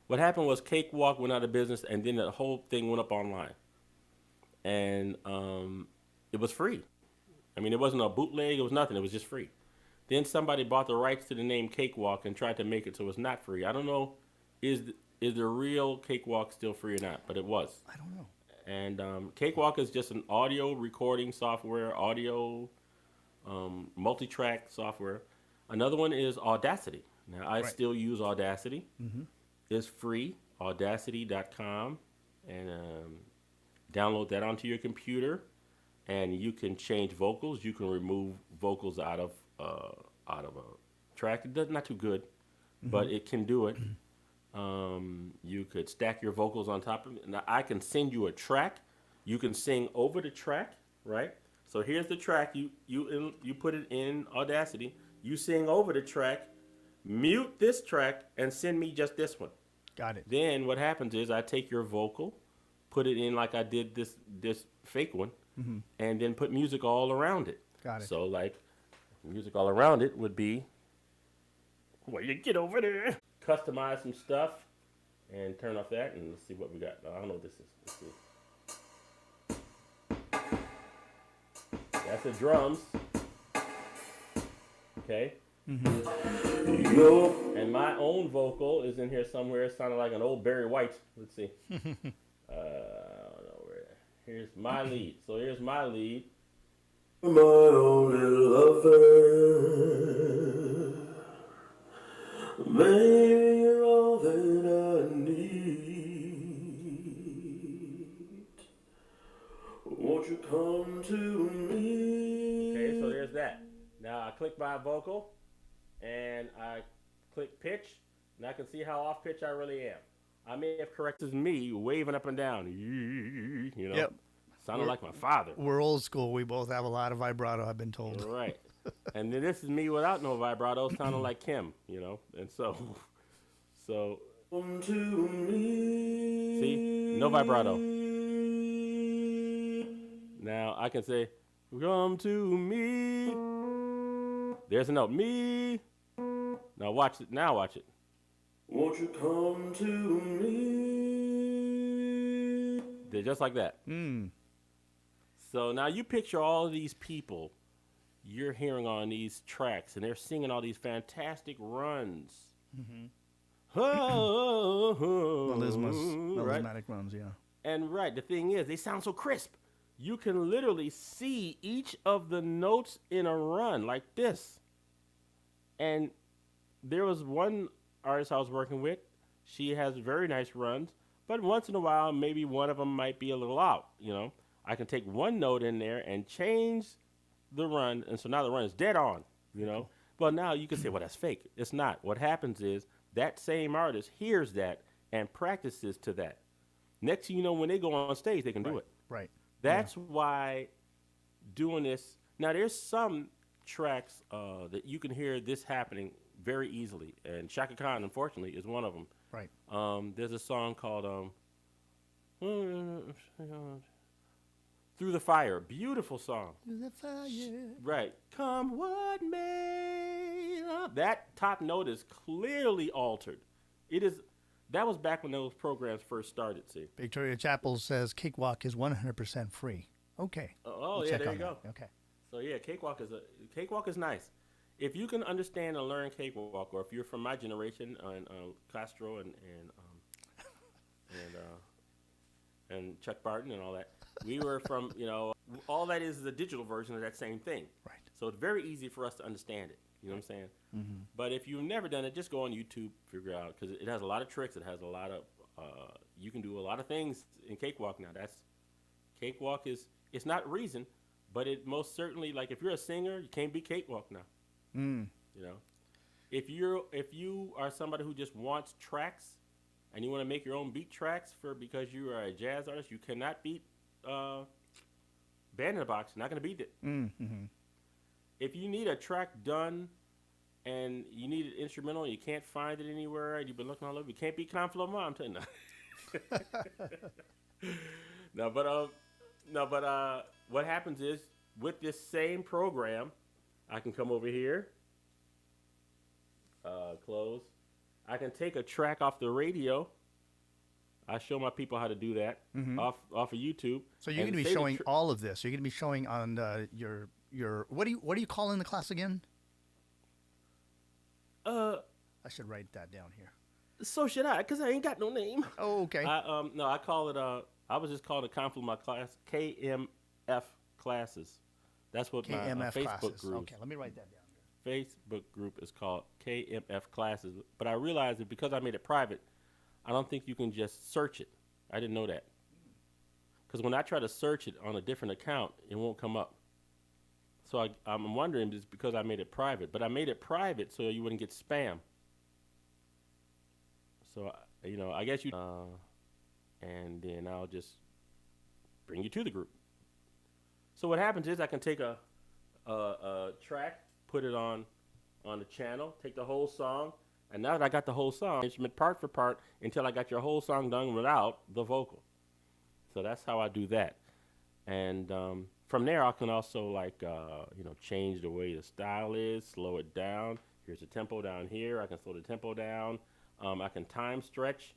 What happened was Cakewalk went out of business, and then the whole thing went up online, and it was free. I mean, it wasn't a bootleg. It was nothing. It was just free. Then somebody bought the rights to the name Cakewalk and tried to make it so it's not free. I don't know, is the real Cakewalk still free or not? But it was. I don't know. And Cakewalk is just an audio recording software, audio multi-track software. Another one is Audacity. Now, I still use Audacity. Mm-hmm. It's free, audacity.com, and download that onto your computer. And you can change vocals. You can remove vocals out of a track. It does not too good, but it can do it. You could stack your vocals on top of it. Now I can send you a track. You can sing over the track, right? So here's the track. You put it in Audacity. You sing over the track. Mute this track and send me just this one. Got it. Then what happens is I take your vocal, put it in like I did this fake one. Mm-hmm. And then put music all around it. Got it. So, like, music all around it would be, well, you get over there. Customize some stuff and turn off that, and let's see what we got. I don't know what this is. Let's see. That's the drums. Okay. Mm-hmm. And my own vocal is in here somewhere. It sounded like an old Barry White. Let's see. I don't know where. Here's my lead. So here's my lead. My only lover, baby, you're all that I need. Won't you come to me? Okay, so there's that. Now I click my vocal, and I click pitch, and I can see how off pitch I really am. I may have corrected me waving up and down. You know, Yep. Sounded like my father. We're old school. We both have a lot of vibrato, I've been told. Right. And then this is me without no vibrato, sounding like Kim, you know. And so Come to me. see, no vibrato. Now I can say, come to me. There's a note, me. Now watch it. Now watch it. Won't you come to me? They're just like that. So now you picture all of these people you're hearing on these tracks, and they're singing all these fantastic runs. Melismatic runs, yeah. And the thing is, they sound so crisp. You can literally see each of the notes in a run like this. And there was one artist I was working with. She has very nice runs, but once in a while, maybe one of them might be a little out, you know. I can take one note in there and change the run, and so now the run is dead on, you know. Well, now you can say, well, that's fake. It's not. What happens is that same artist hears that and practices to that. Next thing you know, when they go on stage, they can do it. Right. That's why doing this. Now, there's some tracks that you can hear this happening very easily, and Shaka Khan, unfortunately, is one of them. Right. There's a song called Through the Fire, beautiful song. Through the fire. Right. Come what may. That top note is clearly altered. It is. That was back when those programs first started. See. Victoria Chapel says Cakewalk is 100% free. Okay. Oh We'll yeah, check there on you go. that. Okay. So yeah, Cakewalk is nice. If you can understand and learn Cakewalk, or if you're from my generation and Castro and Chuck Barton and all that, we were from all that is a digital version of that same thing. Right. So it's very easy for us to understand it. You know what I'm saying? Mm-hmm. But if you've never done it, just go on YouTube, figure out, because it has a lot of tricks. It has a lot of you can do a lot of things in Cakewalk now. Cakewalk is, it's not Reason, but it most certainly, like, if you're a singer, you can't be Cakewalk now. Mm. You know, if you are somebody who just wants tracks and you want to make your own beat tracks because you are a jazz artist, you cannot beat Band in the Box. You're not going to beat it. Mm-hmm. If you need a track done and you need it instrumental and you can't find it anywhere and you've been looking all over, you can't beat Conflo Ma, I'm telling you. No, but what happens is, with this same program, I can come over here, close. I can take a track off the radio. I show my people how to do that off of YouTube. So you're going to be showing all of this. You're going to be showing on your what do you call in the class again? I should write that down here. So should I, because I ain't got no name. Oh, okay. I call it I was just calling it Conflict My Class, KMF classes. That's what my Facebook classes. group. Okay, let me write that down here. Facebook group is called KMF classes. But I realized that because I made it private, I don't think you can just search it. I didn't know that. Because when I try to search it on a different account, it won't come up. So I'm wondering if it's because I made it private. But I made it private so you wouldn't get spam. So, I guess you... and then I'll just bring you to the group. So what happens is I can take a track, put it on the channel, take the whole song, and now that I got the whole song, instrument part for part, until I got your whole song done without the vocal. So that's how I do that. And from there, I can also change the way the style is, slow it down. Here's the tempo down here. I can slow the tempo down. I can time stretch.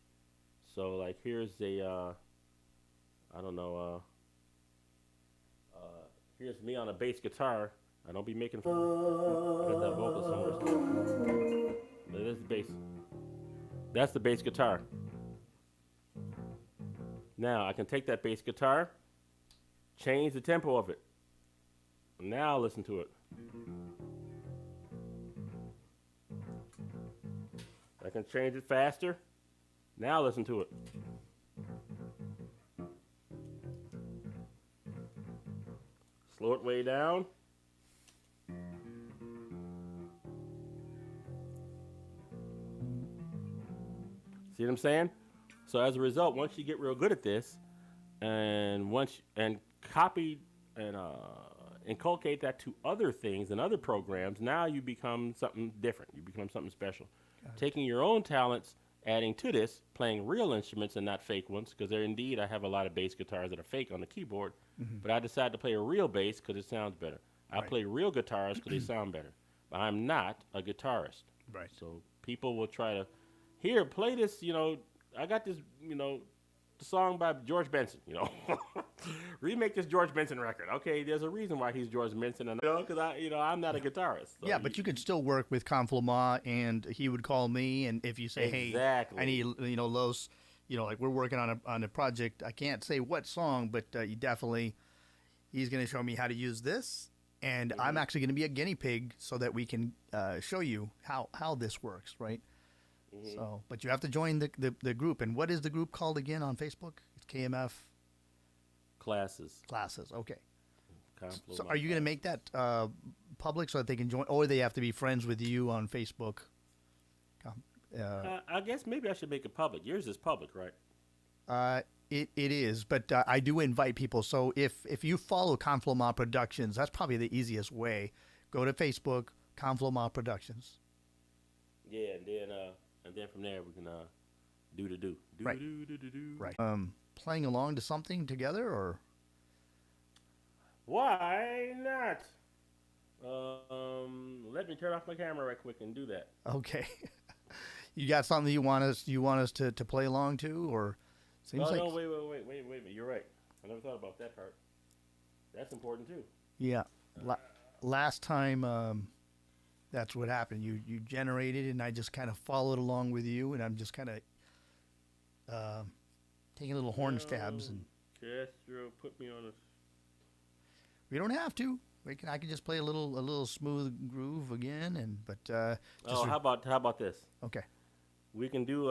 So like here's here's me on a bass guitar. I don't be making fun. I got that vocal somewhere. But this is bass. That's the bass guitar. Now I can take that bass guitar, change the tempo of it. Now listen to it. I can change it faster. Now listen to it. Slow it way down. See what I'm saying? So as a result, once you get real good at this, and copy and inculcate that to other things and other programs, now you become something different. You become something special. Taking your own talents, adding to this, playing real instruments and not fake ones, because I have a lot of bass guitars that are fake on the keyboard, but I decided to play a real bass because it sounds better. I play real guitars because they sound better, but I'm not a guitarist. Right. So people will try to, play this, I got this, the song by George Benson, remake this George Benson record. Okay, there's a reason why he's George Benson, and because I'm not a guitarist. So but you could still work with Conflo Ma, and he would call me, and if you say, exactly. Hey, I need, Los, like we're working on a project. I can't say what song, but he's going to show me how to use this, and I'm actually going to be a guinea pig so that we can show you how this works, right? So, but you have to join the group. And what is the group called again on Facebook? It's KMF Classes. Okay. Conflo So are you going to make that public so that they can join, or they have to be friends with you on Facebook? I guess maybe I should make it public. Yours is public, right? It is, but I do invite people. So if you follow Conflo Ma Productions, that's probably the easiest way. Go to Facebook, Conflo Ma Productions. Yeah, and then from there we can do. Right. Right. Playing along to something together, or Why not? Let me turn off my camera right quick and do that. Okay. You got something you want us to play along to, or seems Oh like no, wait. You're right. I never thought about that part. That's important too. yeah. Last time, that's what happened. You generated it, and I just kind of followed along with you, and I'm just kind of taking little horn stabs. And Castro, put me on a. we don't have to. I can just play a little smooth groove again, How about this? Okay. We can do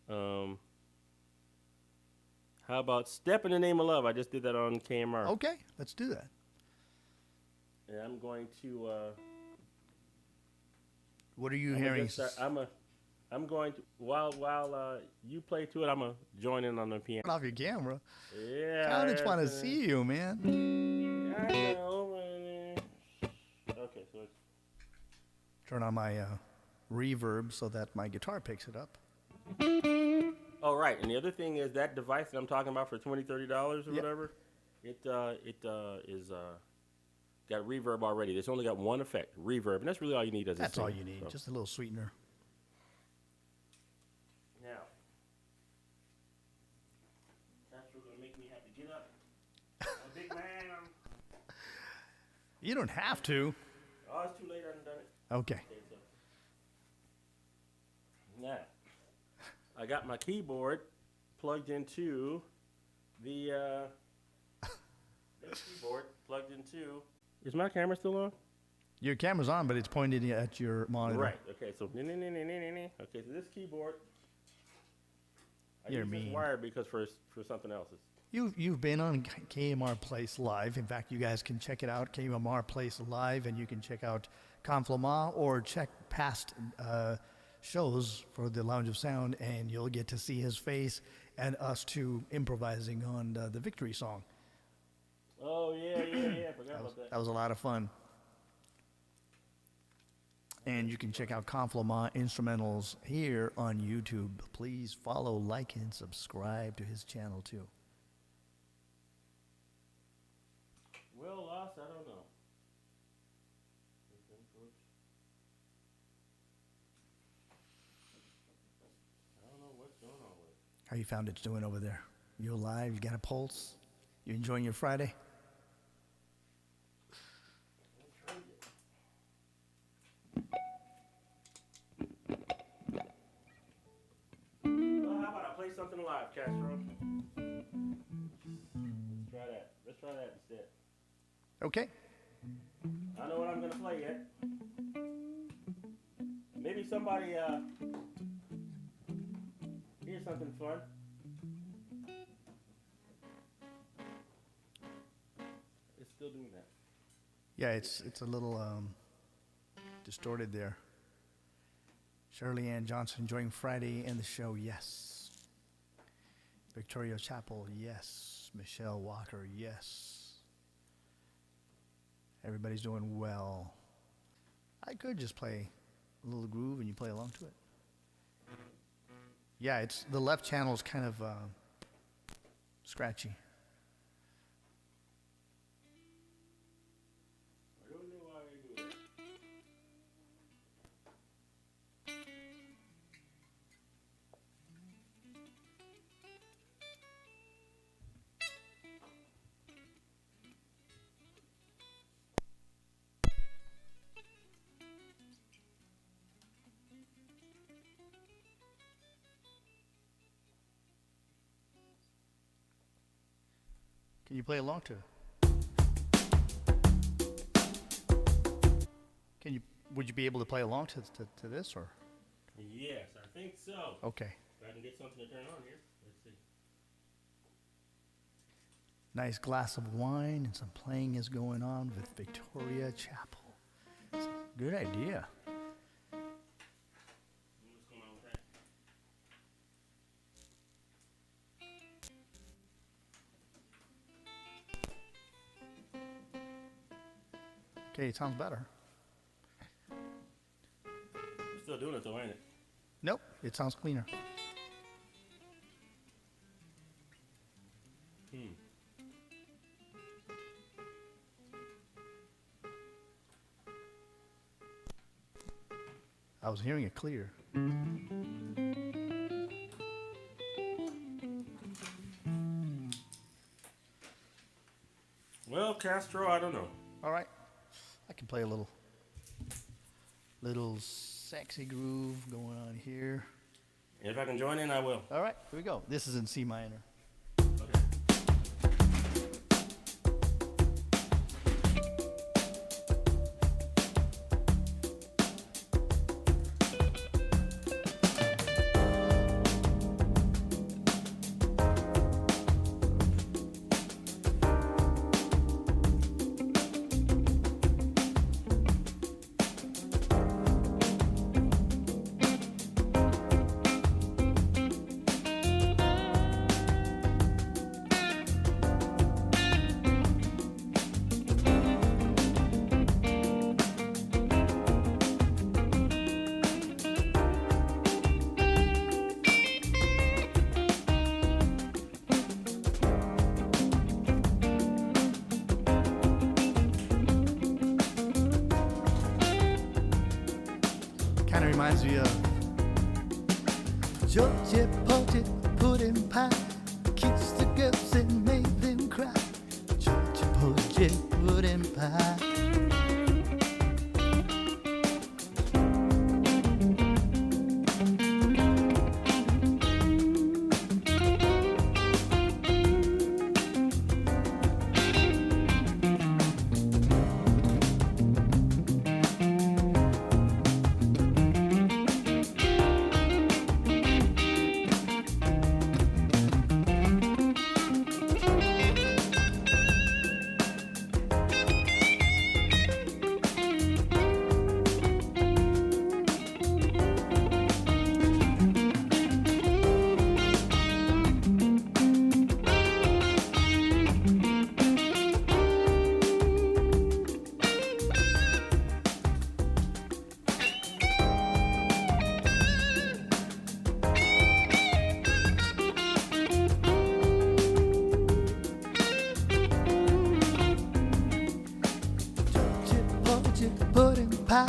how about Step in the Name of Love? I just did that on KMR. Okay, let's do that. And I'm going to What are you hearing? I'm going to while you play to it, I'm gonna join in on the piano. Turn off your camera. Yeah. I just want to see you, man. I know, man. Okay, so it's Turn on my reverb so that my guitar picks it up. oh right, and the other thing is that device that I'm talking about for $20-$30 or Yep. whatever, it is got reverb already. It's only got one effect, reverb, and that's really all you need as a That's all singer. you need. So, Just a little sweetener. now, that's what's gonna make me have to get up. I'm a big man. You don't have to. Oh, it's too late. I haven't done it. Okay. Okay, so now I got my keyboard plugged into the keyboard plugged into. Is my camera still on? Your camera's on, but it's pointed at your monitor. Right. Okay. So okay. So this keyboard. I You're use this mean. wire because for something else. You've been on KMR Place Live. In fact, you guys can check it out, KMR Place Live, and you can check out Conflama or check past shows for the Lounge of Sound, and you'll get to see his face and us two improvising on the victory song. Oh yeah. I forgot about that. That was a lot of fun. And you can check out Conflama Instrumentals here on YouTube. Please follow, like, and subscribe to his channel too. Well, Lost, I don't know. I don't know what's going on with it. How you found it's doing over there? You alive? You got a pulse? You enjoying your Friday? Well, how about I play something live, Castro? Let's try that instead. Okay. I don't know what I'm gonna play yet. Maybe somebody here's something fun. It's still doing that. Yeah, it's a little distorted there. Shirley Ann Johnson enjoying Friday and the show, yes. Victoria Chapel, yes. Michelle Walker, yes. Everybody's doing well. I could just play a little groove and you play along to it. Yeah, it's the left channel is kind of scratchy. I don't know why I do that. Can you play along to it? Would you be able to play along to this or? Yes, I think so. Okay. If I can get something to turn on here. Let's see. Nice glass of wine and some playing is going on with Victoria Chapel. It's a good idea. What's going on with that? Okay, it sounds better. We're still doing it though, ain't it? Nope, it sounds cleaner. I was hearing it clear. Well, Castro, I don't know. All right. I can play a little sexy groove going on here. If I can join in, I will. All right, here we go. This is in C minor. Okay. Kind of reminds me of Georgia Porgy pudding pie, kiss the girls and make them cry. Georgia Porgy pudding pie. Pudding pie,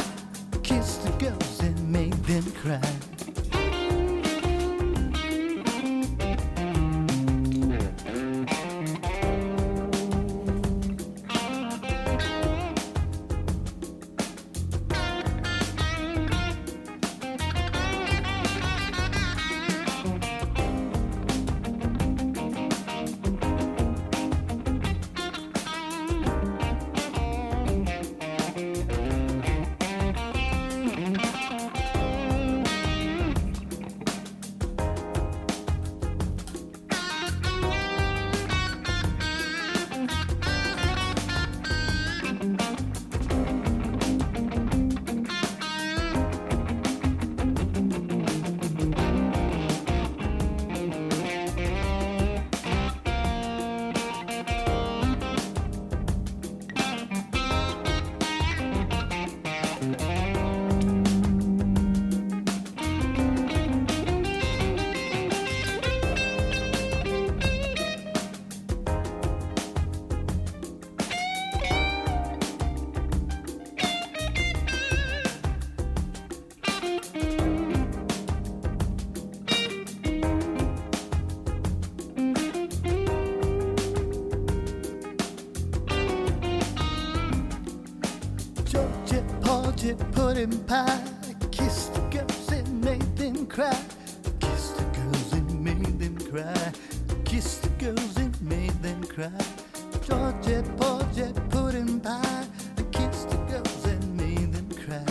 kiss the girls and make them cry. Pudding pie, kiss the girls and make them cry. Kiss the girls and make them cry. Kiss the girls and make them cry. Georgia Porgy pudding pie, kiss the girls and make them cry.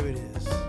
Here it is.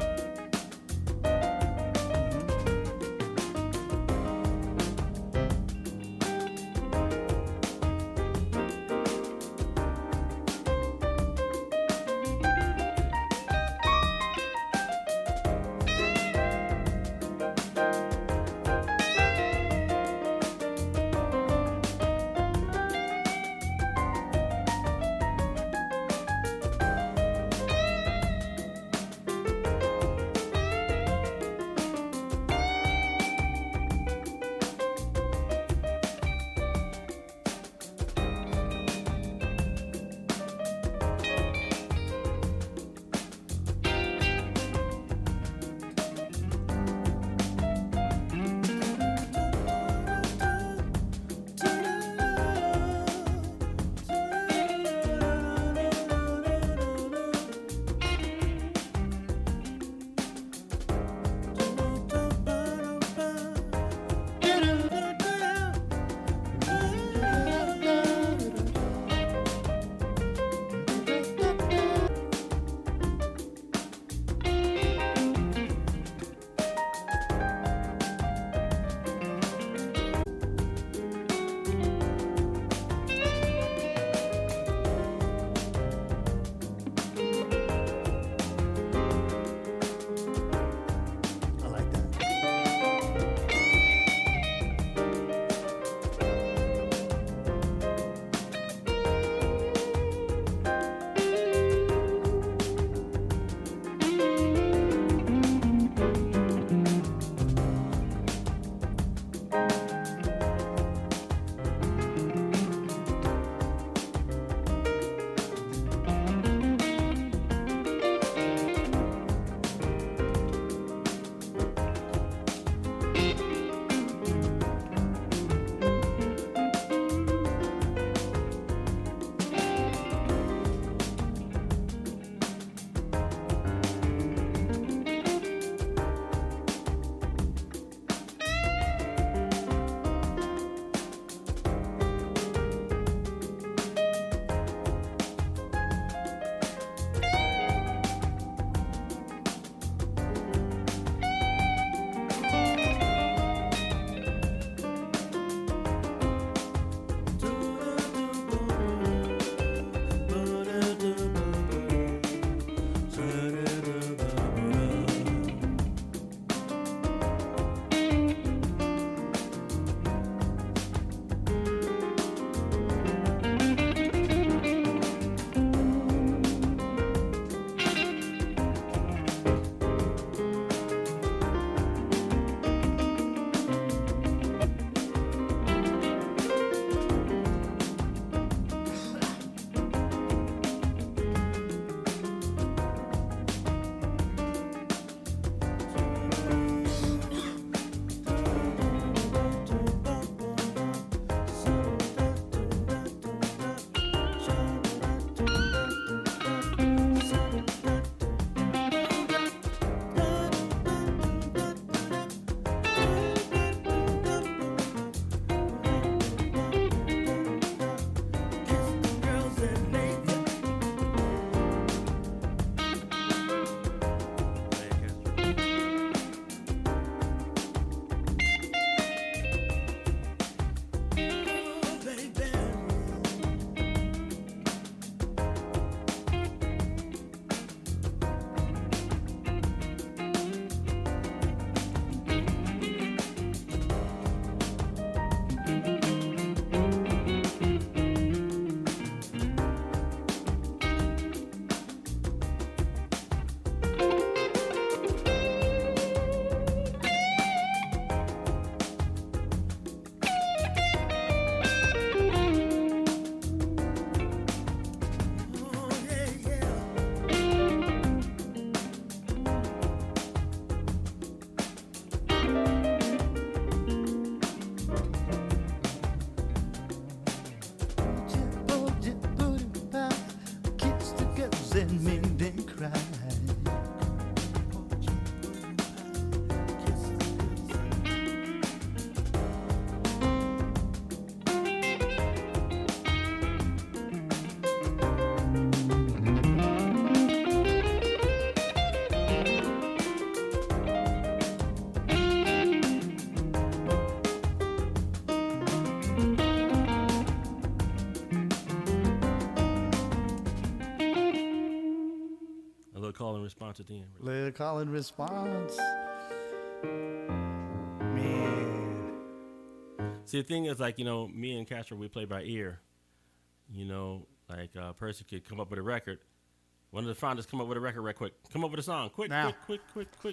little call and response at the end. Little call and response. Man. See, the thing is, like, me and Castro, we play by ear. Like a person could come up with a record. One of the founders come up with a record right quick. Come up with a song. Quick, now. quick,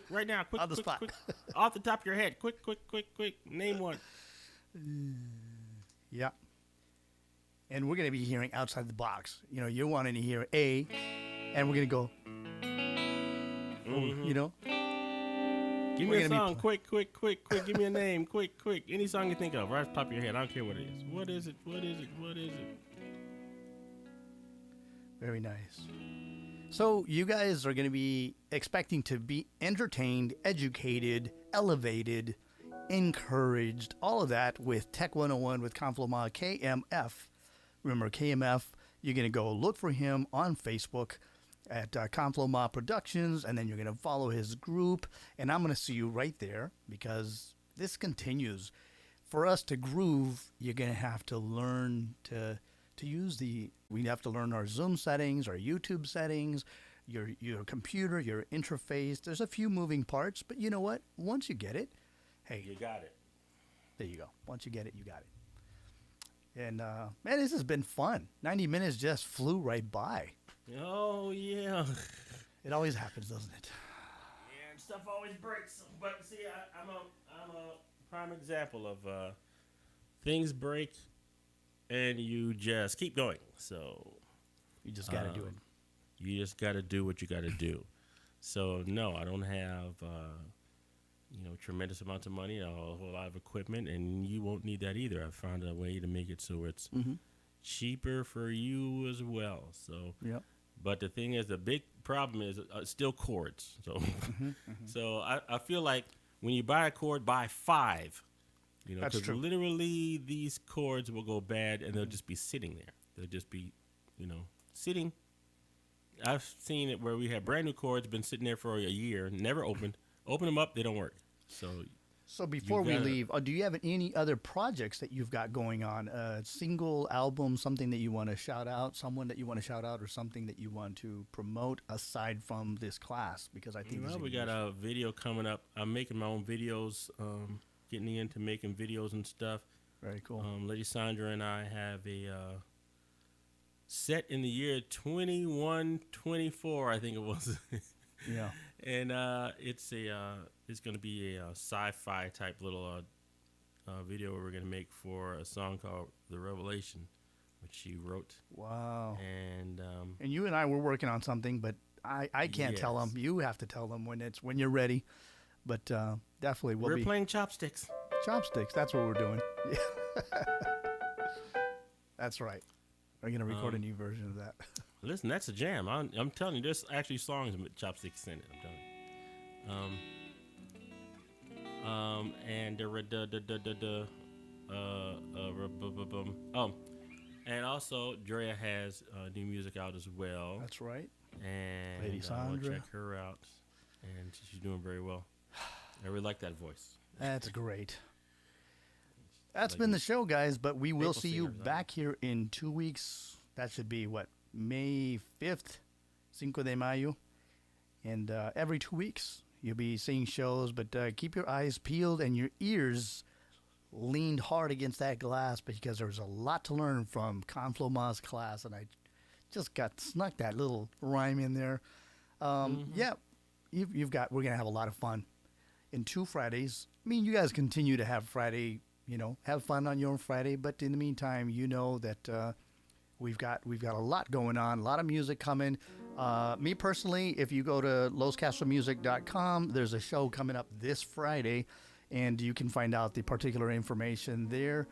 right now. Quick, On the quick, spot. quick. Off the top of your head. Quick. Name one. Yeah. And we're going to be hearing outside the box. You're wanting to hear A, and we're going to go, Give me a song. Quick. Give me a name. Quick. Any song you think of, right off the top of your head. I don't care what it is. What is it? Very nice. So you guys are going to be expecting to be entertained, educated, elevated, encouraged, all of that with Tech 101 with Confloma KMF. Remember, KMF, you're going to go look for him on Facebook at Confloma Productions, and then you're going to follow his group, and I'm going to see you right there because this continues. For us to groove, you're going to have to learn to use we have to learn our Zoom settings, our YouTube settings, your computer, your interface. There's a few moving parts, but you know what? Once you get it, hey. You got it. There you go. Once you get it, you got it. And, man, this has been fun. 90 minutes just flew right by. Oh, yeah. It always happens, doesn't it? Yeah, and stuff always breaks. But see, I'm a prime example of things break and you just keep going. So You just got to do it. You just got to do what you got to do. So, no, I don't have, tremendous amounts of money, a whole lot of equipment, and you won't need that either. I found a way to make it so it's cheaper for you as well. So, Yep. But the thing is, the big problem is still chords. So, so I feel like when you buy a chord, buy 5. That's because true. literally these chords will go bad and they'll just be sitting there. They'll just be, sitting. I've seen it where we have brand new chords been sitting there for a year, never opened. Open them up, they don't work. So before we leave, do you have any other projects that you've got going on? A single album, something that you want to shout out, someone that you want to shout out, or something that you want to promote aside from this class? Because I think we got a video coming up. I'm making my own videos, getting into making videos and stuff. Very cool. Lady Sandra and I have a set in the year 2124, I think it was. Yeah. And it's going to be a sci-fi type little video we're going to make for a song called The Revelation, which she wrote. Wow. And you and I were working on something, but I can't tell them. You have to tell them when you're ready. But definitely we're playing chopsticks. Chopsticks. That's what we're doing. That's right. We're going to record a new version of that. Listen, that's a jam. I'm telling you, there's actually songs with chopsticks in it. I'm telling you. And also Drea has new music out as well. That's right. And Lady Sandra. check her out, and she's doing very well. I really like that voice. That's great. That's been the show, guys, but we will see you back here in 2 weeks. That should be, May 5th, Cinco de Mayo. And every 2 weeks, you'll be seeing shows, but keep your eyes peeled and your ears leaned hard against that glass because there's a lot to learn from Confloma's class, and I just snuck that little rhyme in there. Yeah, we're going to have a lot of fun. In 2 Fridays, you guys continue to have Friday, have fun on your Friday, but in the meantime, that we've got a lot going on, a lot of music coming. Me personally, if you go to loscastromusic.com, there's a show coming up this Friday, and you can find out the particular information there.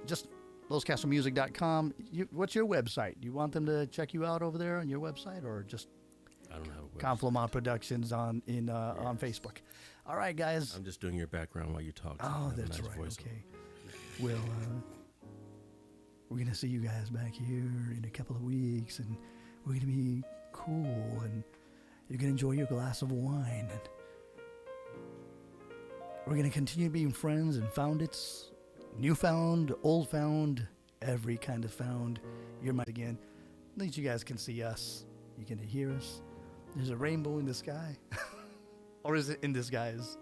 Just loscastromusic.com. What's your website? Do you want them to check you out over there on your website, or just I don't have a website. Confloma Productions on Facebook? All right, guys. I'm just doing your background while you talk. Oh, that's right. Okay. Well, we're going to see you guys back here in a couple of weeks, and we're going to be cool, and you're going to enjoy your glass of wine, and we're going to continue being friends and foundits, newfound, old found, every kind of found. You're mine again. At least you guys can see us You can hear us. There's a rainbow in the sky. Or is it in disguise?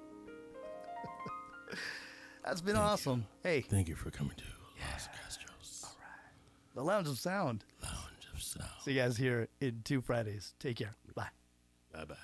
That's been awesome. Hey. Thank you for coming to Los Castros. All right. The Lounge of Sound. Lounge of Sound. See you guys here in 2 Fridays. Take care. Bye. Bye-bye.